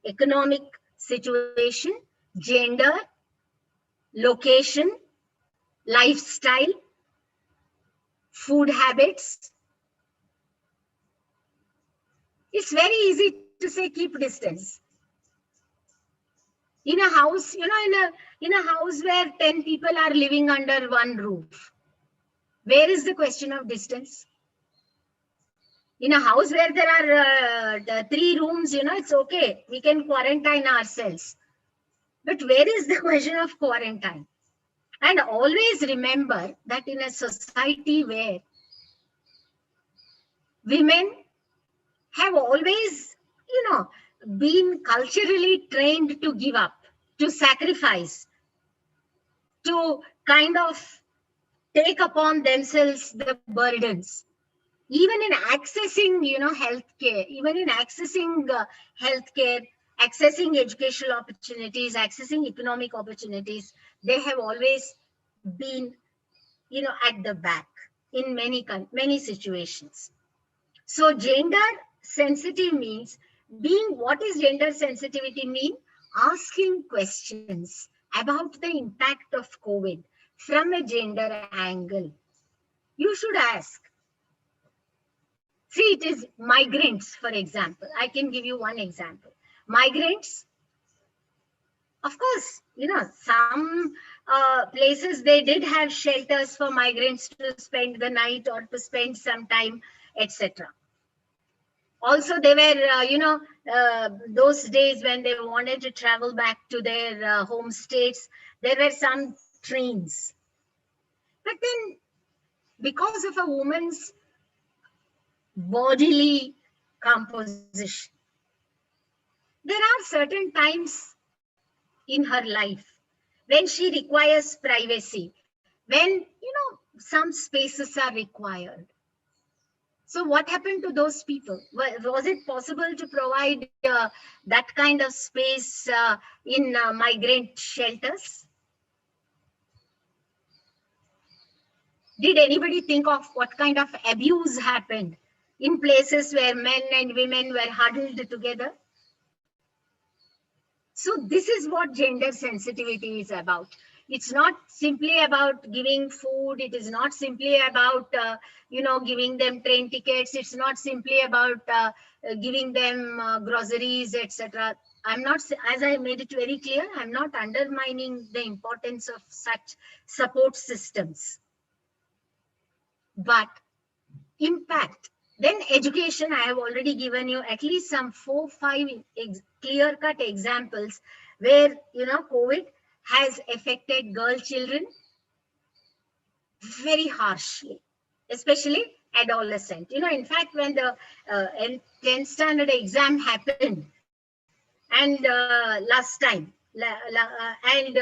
economic situation, gender, location, lifestyle, food habits. It's very easy to say keep distance. In a house, in a house where 10 people are living under one roof, where is the question of distance? In a house where there are 3 rooms, it's okay. We can quarantine ourselves. But where is the question of quarantine? And always remember that in a society where women have always, been culturally trained to give up, to sacrifice, to kind of take upon themselves the burdens. Even in accessing, healthcare, even in accessing healthcare, accessing educational opportunities, accessing economic opportunities, they have always been, at the back in many situations. So gender sensitive means what is gender sensitivity mean? Asking questions about the impact of COVID from a gender angle. You should ask. See, it is migrants, for example. I can give you one example. Migrants, of course, some places they did have shelters for migrants to spend the night or to spend some time, etc. Also, they were, those days when they wanted to travel back to their home states, there were some trains. But then, because of a woman's bodily composition, there are certain times in her life when she requires privacy, when, some spaces are required. So what happened to those people? Was it possible to provide that kind of space in migrant shelters? Did anybody think of what kind of abuse happened in places where men and women were huddled together? So this is what gender sensitivity is about. It's not simply about giving food. It is not simply about, giving them train tickets. It's not simply about giving them groceries, etc. I'm not, as I made it very clear, I'm not undermining the importance of such support systems. But impact. Then education, I have already given you at least some 4-5 clear-cut examples where, COVID has affected girl children very harshly, especially adolescent. In fact, when the 10th standard exam happened, and last time, and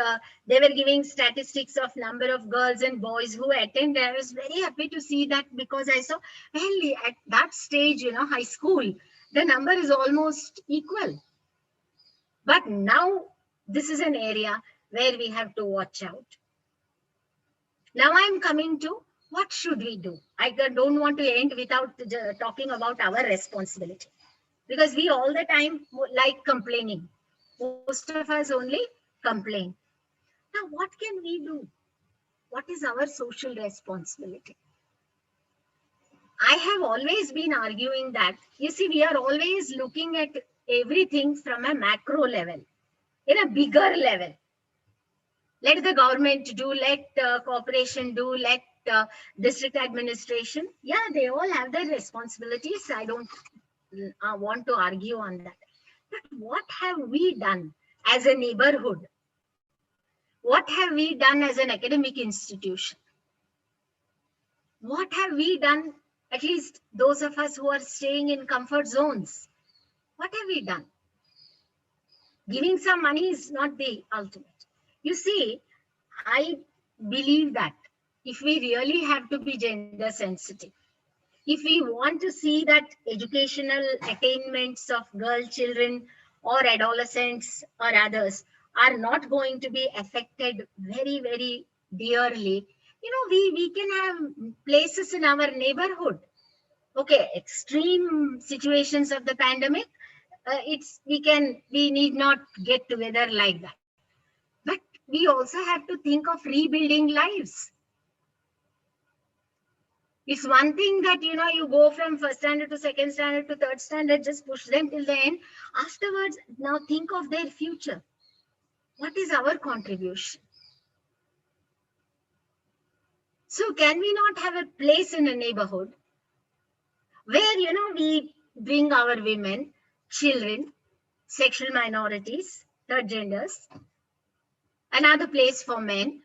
they were giving statistics of number of girls and boys who attended. I was very happy to see that, because I saw, well, at that stage, high school, the number is almost equal. But now this is an area where we have to watch out. Now I'm coming to what should we do? I don't want to end without talking about our responsibility, because we all the time like complaining. Most of us only complain. Now, what can we do? What is our social responsibility? I have always been arguing that, you see, we are always looking at everything from a macro level, in a bigger level. Let the government do, let corporation do, let district administration. Yeah, they all have their responsibilities. I don't want to argue on that. But what have we done as a neighborhood? What have we done as an academic institution? What have we done, at least those of us who are staying in comfort zones? What have we done? Giving some money is not the ultimate. You see, I believe that if we really have to be gender sensitive, if we want to see that educational attainments of girl children or adolescents or others are not going to be affected very, very dearly, we can have places in our neighborhood. Okay, extreme situations of the pandemic, we need not get together like that. But we also have to think of rebuilding lives. It's one thing that, you go from first standard to second standard to third standard, just push them till the end. Afterwards, now think of their future. What is our contribution? So can we not have a place in a neighborhood where, we bring our women, children, sexual minorities, third genders, another place for men.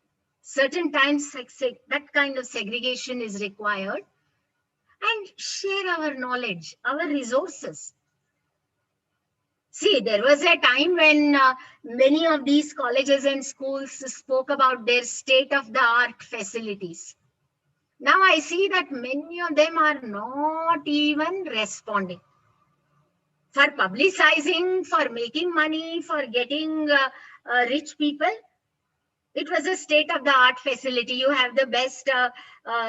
Certain times that kind of segregation is required, and share our knowledge, our resources. See, there was a time when many of these colleges and schools spoke about their state-of-the-art facilities. Now I see that many of them are not even responding. For publicizing, for making money, for getting rich people, it was a state-of-the-art facility. You have the best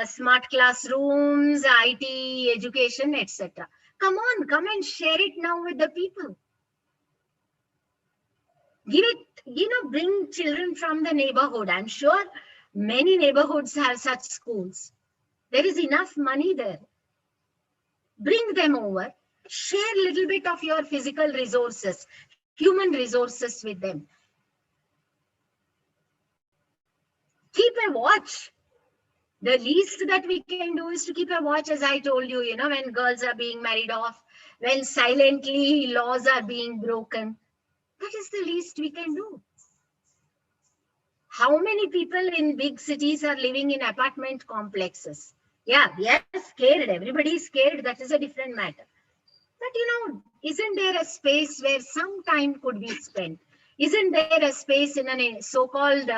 smart classrooms, IT, education, etc. Come on, come and share it now with the people. Give it, bring children from the neighborhood. I'm sure many neighborhoods have such schools. There is enough money there. Bring them over. Share a little bit of your physical resources, human resources with them. Keep a watch. The least that we can do is to keep a watch, as I told you, when girls are being married off, when silently laws are being broken. That is the least we can do. How many people in big cities are living in apartment complexes? Yeah, we are scared. Everybody is scared. That is a different matter. But, isn't there a space where some time could be spent? Isn't there a space in a so-called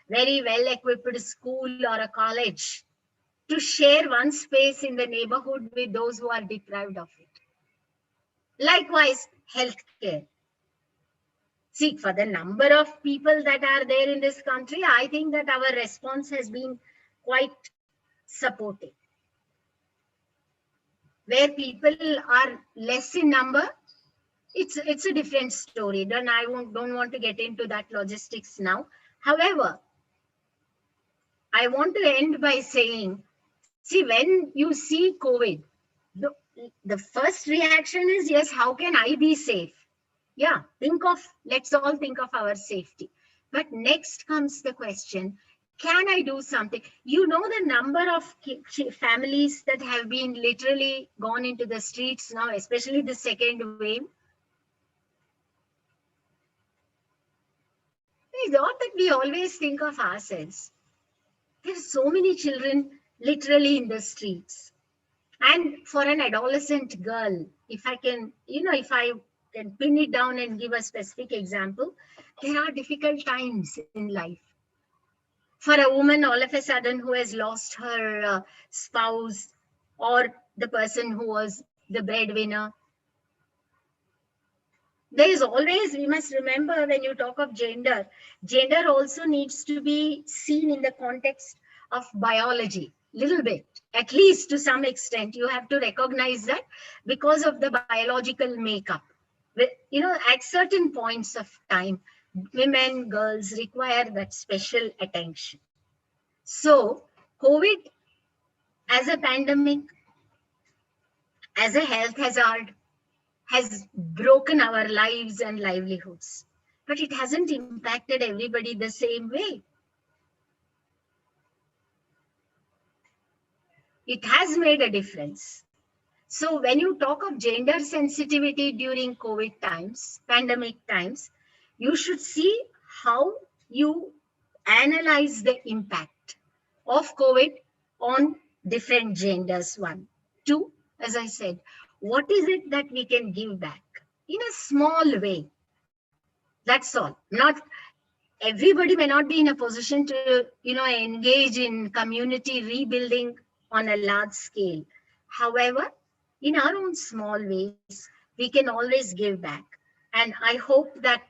very well-equipped school or a college to share one space in the neighborhood with those who are deprived of it? Likewise, healthcare. See, for the number of people that are there in this country, I think that our response has been quite supportive. Where people are less in number, it's a different story. Then I don't want to get into that logistics now. However, I want to end by saying, see, when you see COVID, the first reaction is, yes, how can I be safe? Yeah, let's all think of our safety. But next comes the question, can I do something? You know the number of families that have been literally gone into the streets now, especially the second wave. It's not that we always think of ourselves. There are so many children literally in the streets. And for an adolescent girl, if I can pin it down and give a specific example, there are difficult times in life. For a woman, all of a sudden, who has lost her spouse or the person who was the breadwinner, there is always, we must remember when you talk of gender, gender also needs to be seen in the context of biology, little bit, at least to some extent. You have to recognize that because of the biological makeup. At certain points of time, women, girls require that special attention. So COVID as a pandemic, as a health hazard, has broken our lives and livelihoods, but it hasn't impacted everybody the same way. It has made a difference. So when you talk of gender sensitivity during COVID times, pandemic times, you should see how you analyze the impact of COVID on different genders. 1. 2, as I said, what is it that we can give back in a small way? That's all. Not everybody may not be in a position to, engage in community rebuilding on a large scale. However, in our own small ways, we can always give back. And I hope that,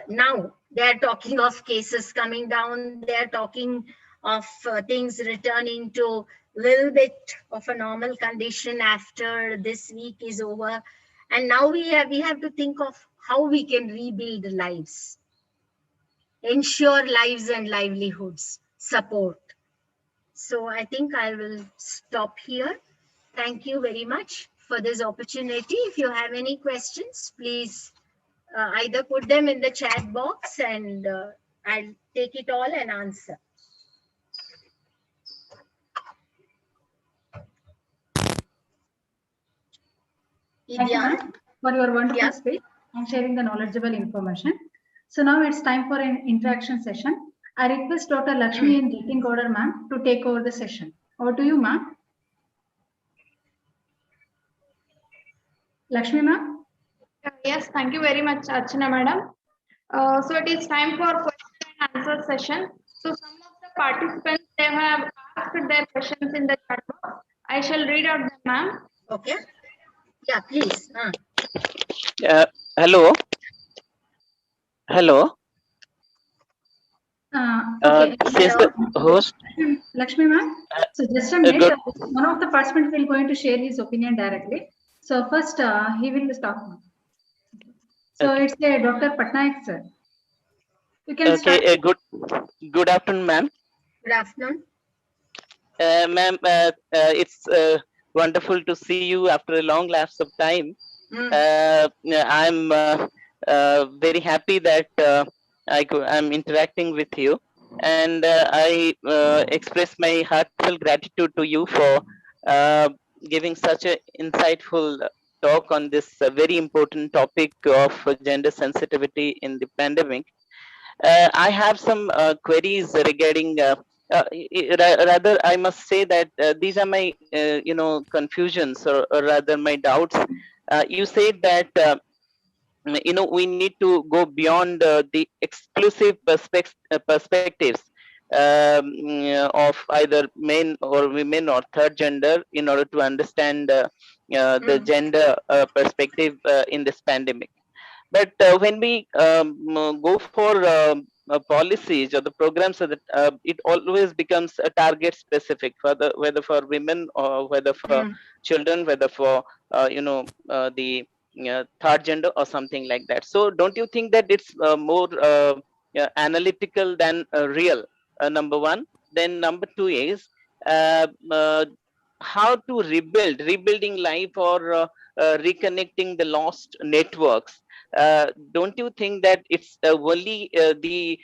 now they are talking of cases coming down. They are talking of things returning to little bit of a normal condition after this week is over. And now we have to think of how we can rebuild lives, ensure lives and livelihoods, support. So I think I will stop here. Thank you very much for this opportunity. If you have any questions, please either put them in the chat box and I'll take it all and answer. Thank you, ma'am, for your wonderful speech and sharing the knowledgeable information. So now it's time for an interaction session. I request Dr. Lakshmi and Jatin Gaudar, ma'am, to take over the session. Over to you, ma'am. Lakshmi, ma'am. Yes, thank you very much, Archana madam. So it is time for question and answer session. So some of the participants, they have asked their questions in the chat box. I shall read out them, ma'am. Okay. Yeah, please. Hello. Hello. Okay. Says the host. Lakshmi, ma'am. So just a minute. One of the participants will going to share his opinion directly. So first, he will start. So it's Dr. Patnaik, sir. You can start. Good afternoon, ma'am. Good afternoon. Ma'am, it's wonderful to see you after a long lapse of time. I'm very happy that I'm interacting with you, and I express my heartfelt gratitude to you for giving such an insightful talk on this very important topic of gender sensitivity in the pandemic. I have some queries regarding rather, I must say that these are my, confusions or rather my doubts. You said that we need to go beyond the exclusive perspectives of either men or women or third gender in order to understand the gender perspective in this pandemic. But when we go for policies or the programs, so that it always becomes a target specific, for the, whether for women or whether for children, whether for the third gender or something like that. So don't you think that it's more analytical than real? Number one. Then number two is how to rebuilding life or reconnecting the lost networks. Don't you think that it's only the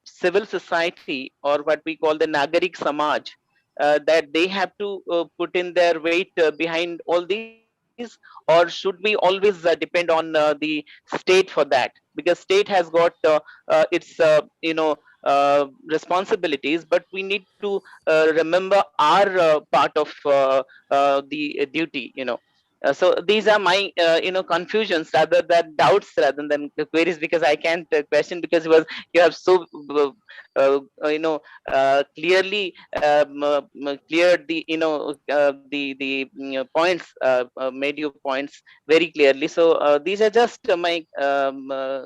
civil society, or what we call the Nagarik Samaj, that they have to put in their weight behind all these, or should we always depend on the state for that? Because state has got its responsibilities, but we need to remember our part of the duty. So these are my confusions rather than doubts, rather than queries, because I can't question, because you have so clearly cleared the points, made your points very clearly. So these are just my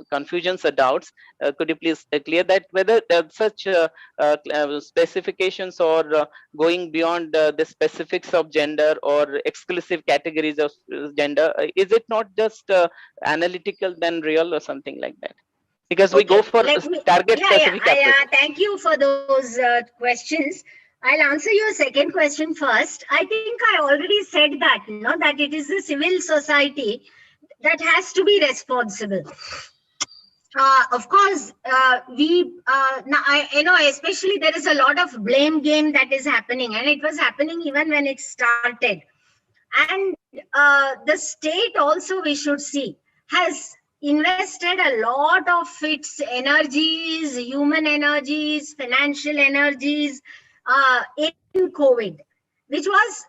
confusions or doubts. Could you please clear that, whether such specifications or going beyond the specifics of gender or exclusive categories of gender, is it not just analytical than real or something like that? Because we go for target specific approach. Thank you for those questions. I'll answer your second question first. I think I already said that, that it is the civil society that has to be responsible. Of course, especially there is a lot of blame game that is happening, and it was happening even when it started. And the state also, we should see, has invested a lot of its energies, human energies, financial energies in COVID, which was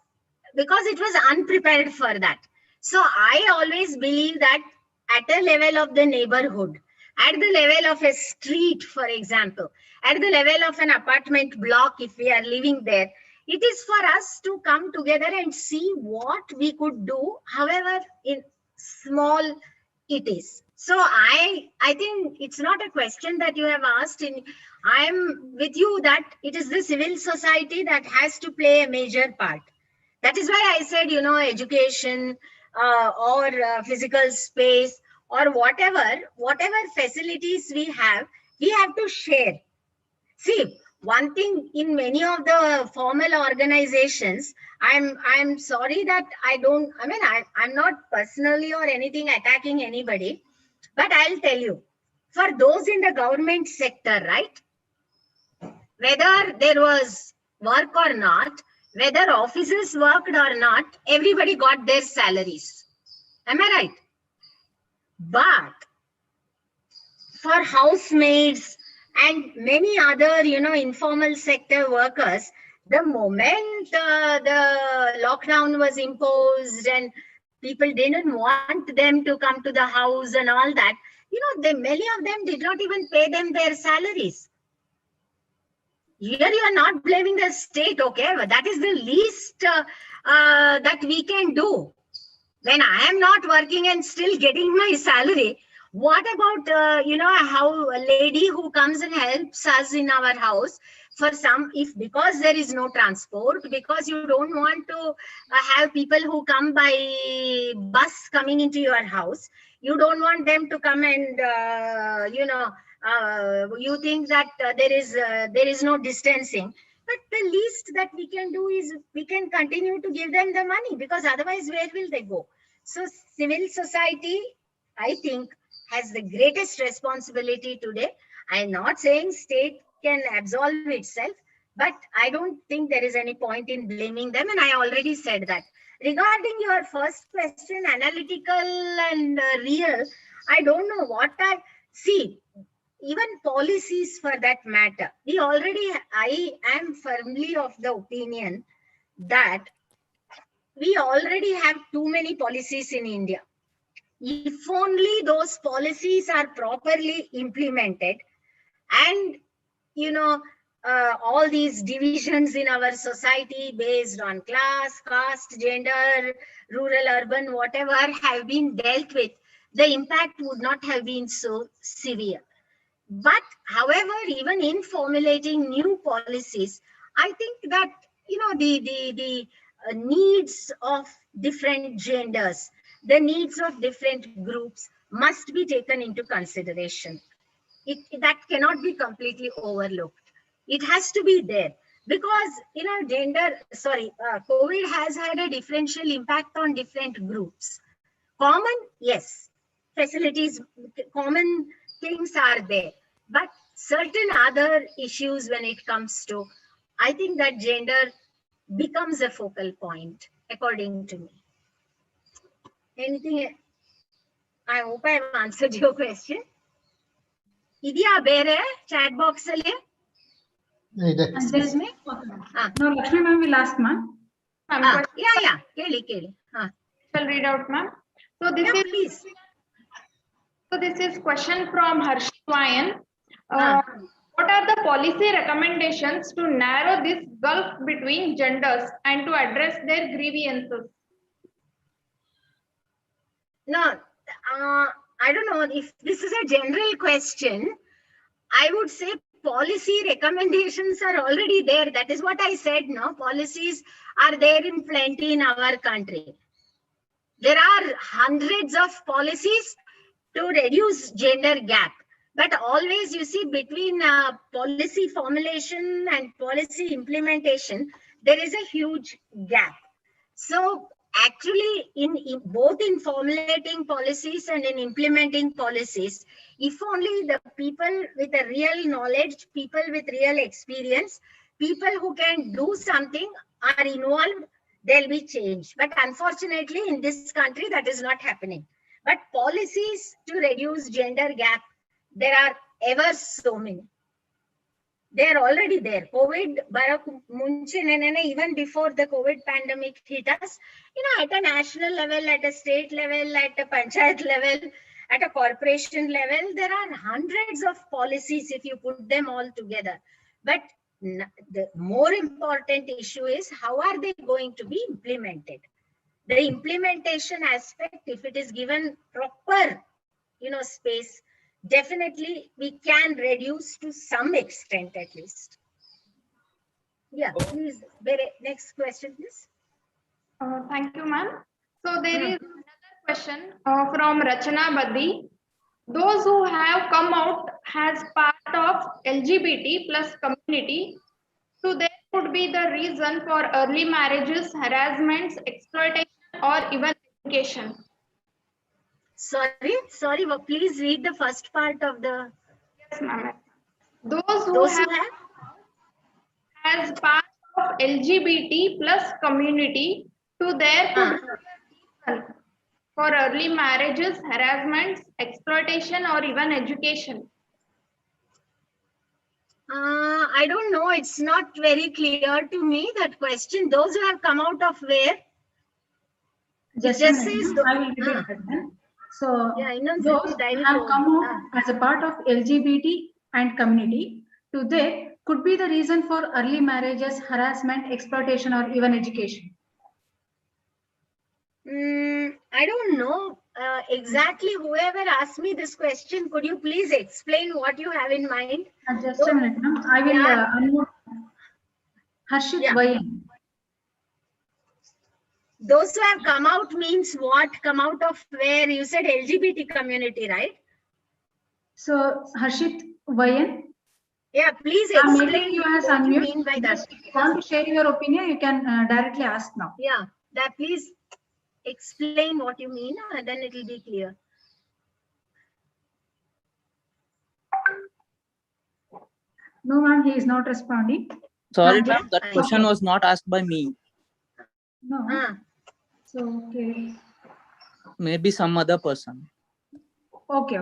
because it was unprepared for that. So I always believe that at a level of the neighborhood, at the level of a street, for example, at the level of an apartment block, if we are living there, it is for us to come together and see what we could do, however in small it is. So I think it's not a question that you have asked. I'm with you that it is the civil society that has to play a major part. That is why I said, education or physical space or whatever facilities we have to share. See, one thing in many of the formal organizations, I'm sorry that I'm not personally or anything attacking anybody, but I'll tell you, for those in the government sector, right, whether there was work or not, whether offices worked or not, everybody got their salaries. Am I right? But for housemaids and many other, informal sector workers, the moment the lockdown was imposed and people didn't want them to come to the house and all that, many of them did not even pay them their salaries. Here you are not blaming the state, okay? But that is the least that we can do. When I am not working and still getting my salary, what about, how a lady who comes and helps us in our house, for some, because there is no transport, because you don't want to have people who come by bus coming into your house, you don't want them to come and, you think that there is no distancing. But the least that we can do is we can continue to give them the money, because otherwise where will they go? So civil society, I think, has the greatest responsibility today. I'm not saying state can absolve itself, but I don't think there is any point in blaming them. And I already said that. Regarding your first question, analytical and real, I don't know what see, even policies for that matter. I am firmly of the opinion that we already have too many policies in India. if only those policies are properly implemented, and all these divisions in our society based on class, caste, gender, rural, urban, whatever have been dealt with, the impact would not have been so severe. But however, even in formulating new policies, I think that the needs of different genders, the needs of different groups must be taken into consideration. That cannot be completely overlooked. It has to be there because COVID has had a differential impact on different groups. Common, yes, facilities, common things are there, but certain other issues when it comes to, I think that gender becomes a focal point, according to me. Anything? I hope I have answered your question. Idya bere chat box alle? Excuse me. No, Lakshmi ma'am will ask, ma'am. Yeah. Keli. Shall read out, ma'am. So this Yeah, is please. So this is question from Harshit Wayan. What are the policy recommendations to narrow this gulf between genders and to address their grievances? No, I don't know if this is a general question. I would say policy recommendations are already there. That is what I said, no? Policies are there in plenty in our country. There are hundreds of policies to reduce gender gap. But always you see between policy formulation and policy implementation, there is a huge gap. So actually in both in formulating policies and in implementing policies, if only the people with a real knowledge, people with real experience, people who can do something are involved, there'll be change. But unfortunately in this country that is not happening. But policies to reduce gender gap, there are ever so many. They're already there. COVID, even before the COVID pandemic hit us, at a national level, at a state level, at a panchayat level, at a corporation level, there are hundreds of policies if you put them all together. But the more important issue is how are they going to be implemented? The implementation aspect, if it is given proper, space, definitely we can reduce to some extent at least. Yeah, please, next question, please. Thank you, ma'am. So there is another question from Rachana Badi. Those who have come out as part of LGBT plus community, so there could be the reason for early marriages, harassments, exploitation, or even education. Sorry, but please read the first part of the. Yes, ma'am. Those who have as part of LGBT plus community, so there could be a reason for early marriages, harassments, exploitation, or even education. I don't know. It's not very clear to me, that question. Those who have come out of where? Just says, I will repeat that then. So those who have come out as a part of LGBT and community, to there could be the reason for early marriages, harassment, exploitation, or even education. I don't know exactly. Whoever asked me this question, could you please explain what you have in mind? Just a minute, ma'am. I will unmute. Harshit Wayan. Those who have come out means what? Come out of where? You said LGBT community, right? So Harshit Wayan. Yeah, please explain you what you mean by that. If you want to share your opinion, you can directly ask now. Yeah, that please explain what you mean, and then it will be clear. No, ma'am, he is not responding. Sorry, ma'am, that question was not asked by me. No. So, okay. Maybe some other person. Okay.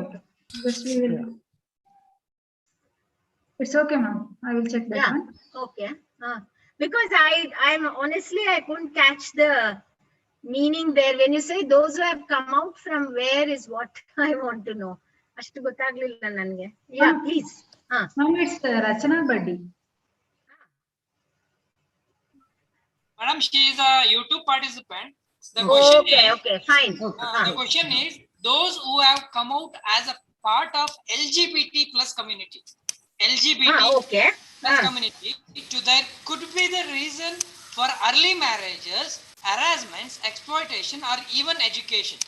Just we will. It's okay, ma'am. I will check that one. Okay. Because I'm honestly, I couldn't catch the meaning there? When you say those who have come out from where is what I want to know. Ashtu gottaglilla nange. Yeah, please. Ma'am, it's Rachana Buddy. Madam, she is a YouTube participant. The question Okay, fine. The question is, those who have come out as a part of LGBT plus community. LGBT plus community, to that could be the reason for early marriages, harassments, exploitation, or even education.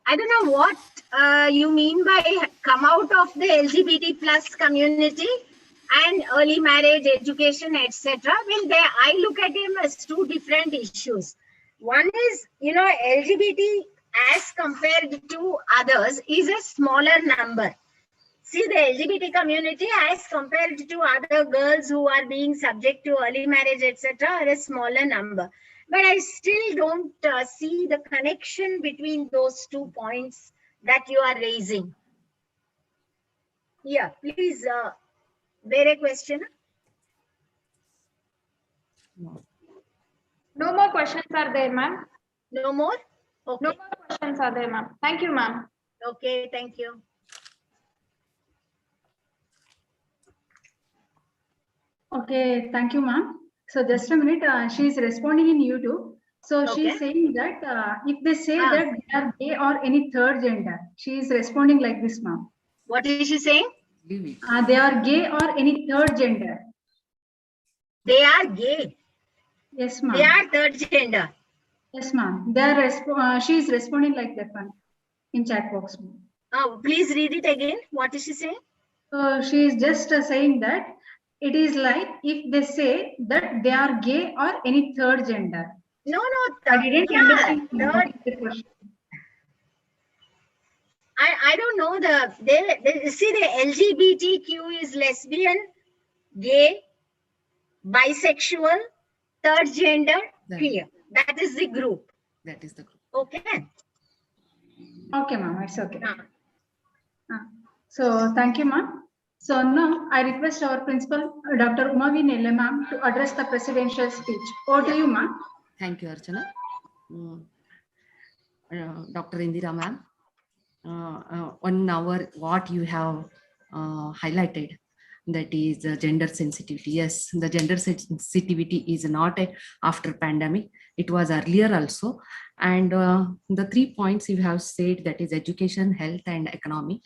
I don't know what you mean by come out of the LGBT plus community and early marriage, education, etc. Well, there I look at them as two different issues. One is, LGBT as compared to others is a smaller number. See, the LGBT community as compared to other girls who are being subject to early marriage, etc., are a smaller number. But I still don't see the connection between those 2 points that you are raising. Yeah, please, there a question? No more questions are there, ma'am. No more? Okay. No more questions are there, ma'am. Thank you, ma'am. Okay, thank you. Okay, thank you, ma'am. So just a minute, she is responding in YouTube. So she is saying that if they say that they are gay or any third gender, she is responding like this, ma'am. What is she saying? They are gay or any third gender. They are gay. Yes, ma'am. They are third gender. Yes, ma'am. They are she is responding like that one in chat box. Please read it again. What is she saying? She is just saying that it is like if they say that they are gay or any third gender. No, I didn't understand the question. I don't know they see the LGBTQ is lesbian, gay, bisexual, third gender, queer. That is the group. That is the group. Okay. Okay, ma'am. It's okay. So thank you, ma'am. So now I request our principal, Dr. Umavi Nelle, ma'am, to address the presidential speech. Over to you, ma'am. Thank you, Archana. Dr. Indira, ma'am. 1 hour, what you have highlighted, that is gender sensitivity. Yes, the gender sensitivity is not after pandemic. It was earlier also. And the 3 points you have said, that is education, health, and economy.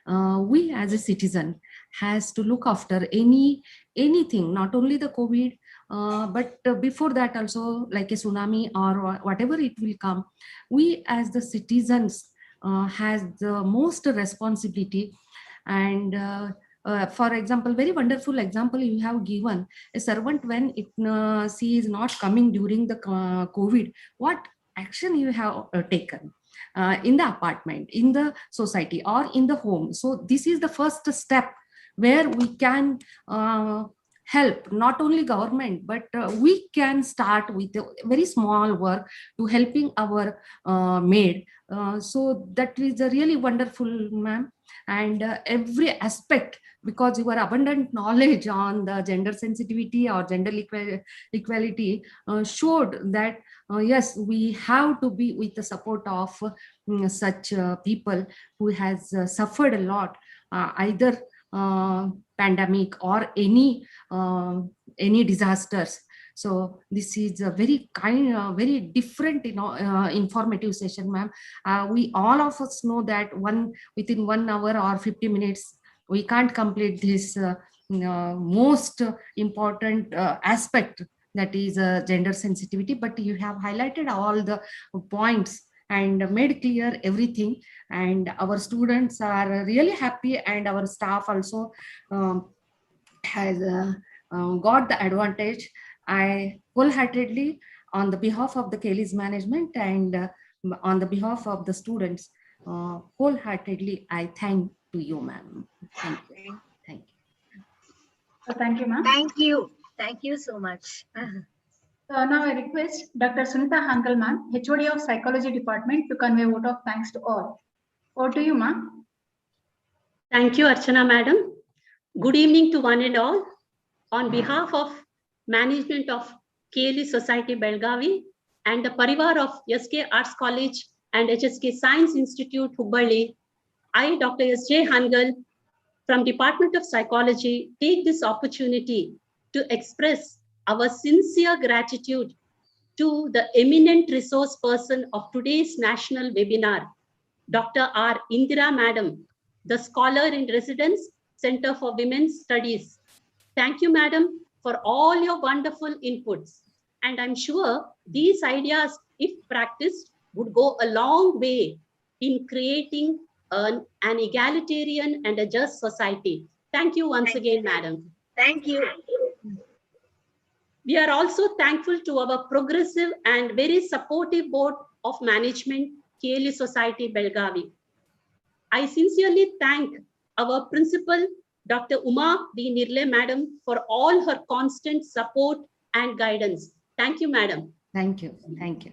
We as a citizen has to look after anything, not only the COVID, but before that also, like a tsunami or whatever it will come. We as the citizens has the most responsibility. And for example, very wonderful example you have given, a servant when she is not coming during the COVID, what action you have taken in the apartment, in the society, or in the home. So this is the first step where we can help not only government, but we can start with a very small work to helping our maid. So that is a really wonderful, ma'am. And every aspect, because your abundant knowledge on the gender sensitivity or gender equality showed that yes, we have to be with the support of such people who has suffered a lot, either pandemic or any disasters. So this is a very kind, very different, informative session, ma'am. We all of us know that within 1 hour or 50 minutes, we can't complete this most important aspect, that is gender sensitivity. But you have highlighted all the points and made clear everything. And our students are really happy, and our staff also has got the advantage. I wholeheartedly, on the behalf of the KLES management and on the behalf of the students, wholeheartedly, I thank to you, ma'am. Thank you. Thank you. Thank you, ma'am. Thank you. Thank you so much. Now I request Dr. Sunita Hankal, ma'am, HOD of Psychology Department, to convey a vote of thanks to all. Over to you, ma'am. Thank you, Archana, madam. Good evening to one and all. On behalf of management of KLE Society Belgavi, and the Parivar of SK Arts College and HSK Science Institute, Hubballi, I, Dr. S.J. Hangal, from Department of Psychology, take this opportunity to express our sincere gratitude to the eminent resource person of today's national webinar, Dr. R. Indira Madam, the scholar in residence, Center for Women's Studies. Thank you, Madam, for all your wonderful inputs. And I'm sure these ideas, if practiced, would go a long way in creating an egalitarian and a just society. Thank you once again, Madam. Thank you. We are also thankful to our progressive and very supportive board of management, KLE Society Belgavi. I sincerely thank our principal, Dr. Uma V. Nirle, Madam, for all her constant support and guidance. Thank you, Madam. Thank you. Thank you.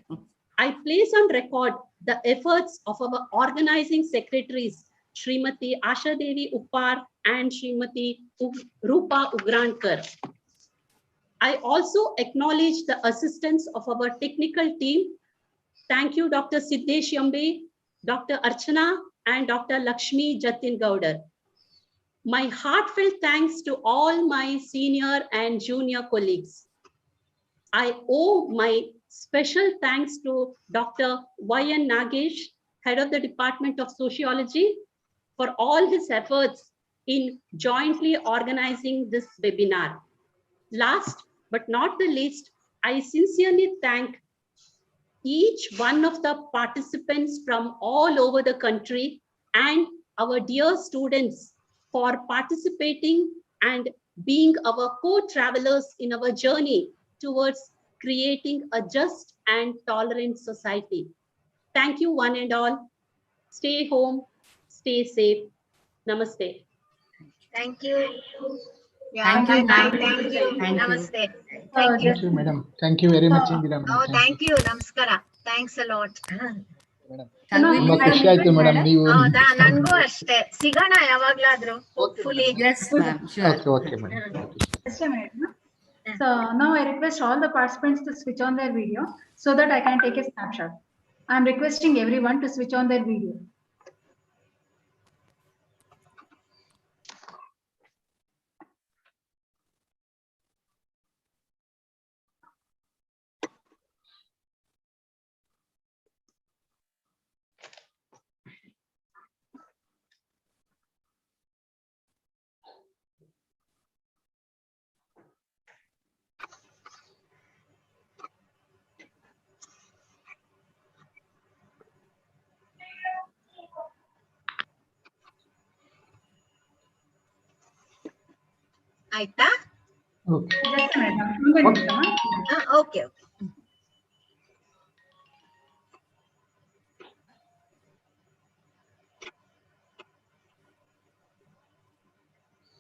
I place on record the efforts of our organizing secretaries, Srimati Asha Devi Uppar and Srimati Rupa Ugrankar. I also acknowledge the assistance of our technical team. Thank you, Dr. Siddesh Yambe, Dr. Archana, and Dr. Lakshmi Jatin Gaudar. My heartfelt thanks to all my senior and junior colleagues. I owe my special thanks to Dr. Y.N. Nagesh, head of the Department of Sociology, for all his efforts in jointly organizing this webinar. Last but not the least, I sincerely thank each one of the participants from all over the country and our dear students for participating and being our co-travelers in our journey towards creating a just and tolerant society. Thank you one and all. Stay home, stay safe. Namaste. Thank you. Yeah, Thank you, bye-bye. ma'am. Thank you. Thank you. Namaste. Thank you. Thank you, madam. Thank you very much, Indira madam. Oh, thank you. Namaskara. Thanks a lot. Shall we ತುಂಬಾ leave? ಖುಷಿ ಆಯ್ತು madam ನೀವು ಹೌದಾ, ನನ್ಗೂ ಅಷ್ಟೇ. ಸಿಗೋಣ ಯಾವಾಗ್ಲಾದ್ರೂ. Hopefully. Yes, ma'am. Sure. Okay madam Just a minute. No? So now I request all the participants to switch on their video so that I can take a snapshot. I'm requesting everyone to switch on their video. ಆಯ್ತಾ? Okay Just a minute. Okay.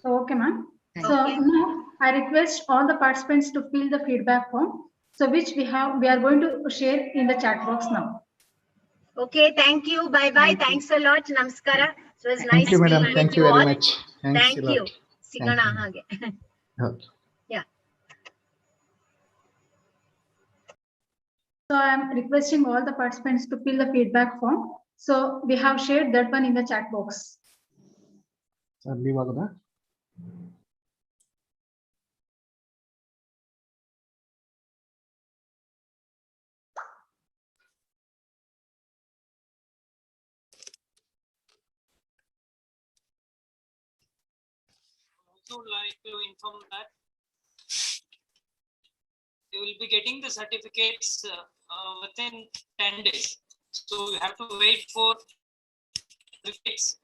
So, okay, ma'am. Thank So you. now I request all the participants to fill the feedback form. So which we are going to share in the chat box now. Okay, thank you. Bye-bye. Thanks a lot. Namaskara. It was nice thank you madam being thank with you you very all. Much thanks Thank you. ಸಿಗೋಣ ಹಾಗೆ. Okay So I am requesting all the participants to fill the feedback form. So we have shared that one in the chat box. Sir leave ಆಗೋದಾ Also like to inform that you will be getting the certificates within 10 days. So you have to wait for certificates.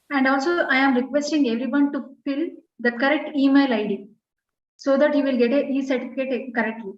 And also I am requesting everyone to fill the correct email ID so that you will get a e-certificate correctly.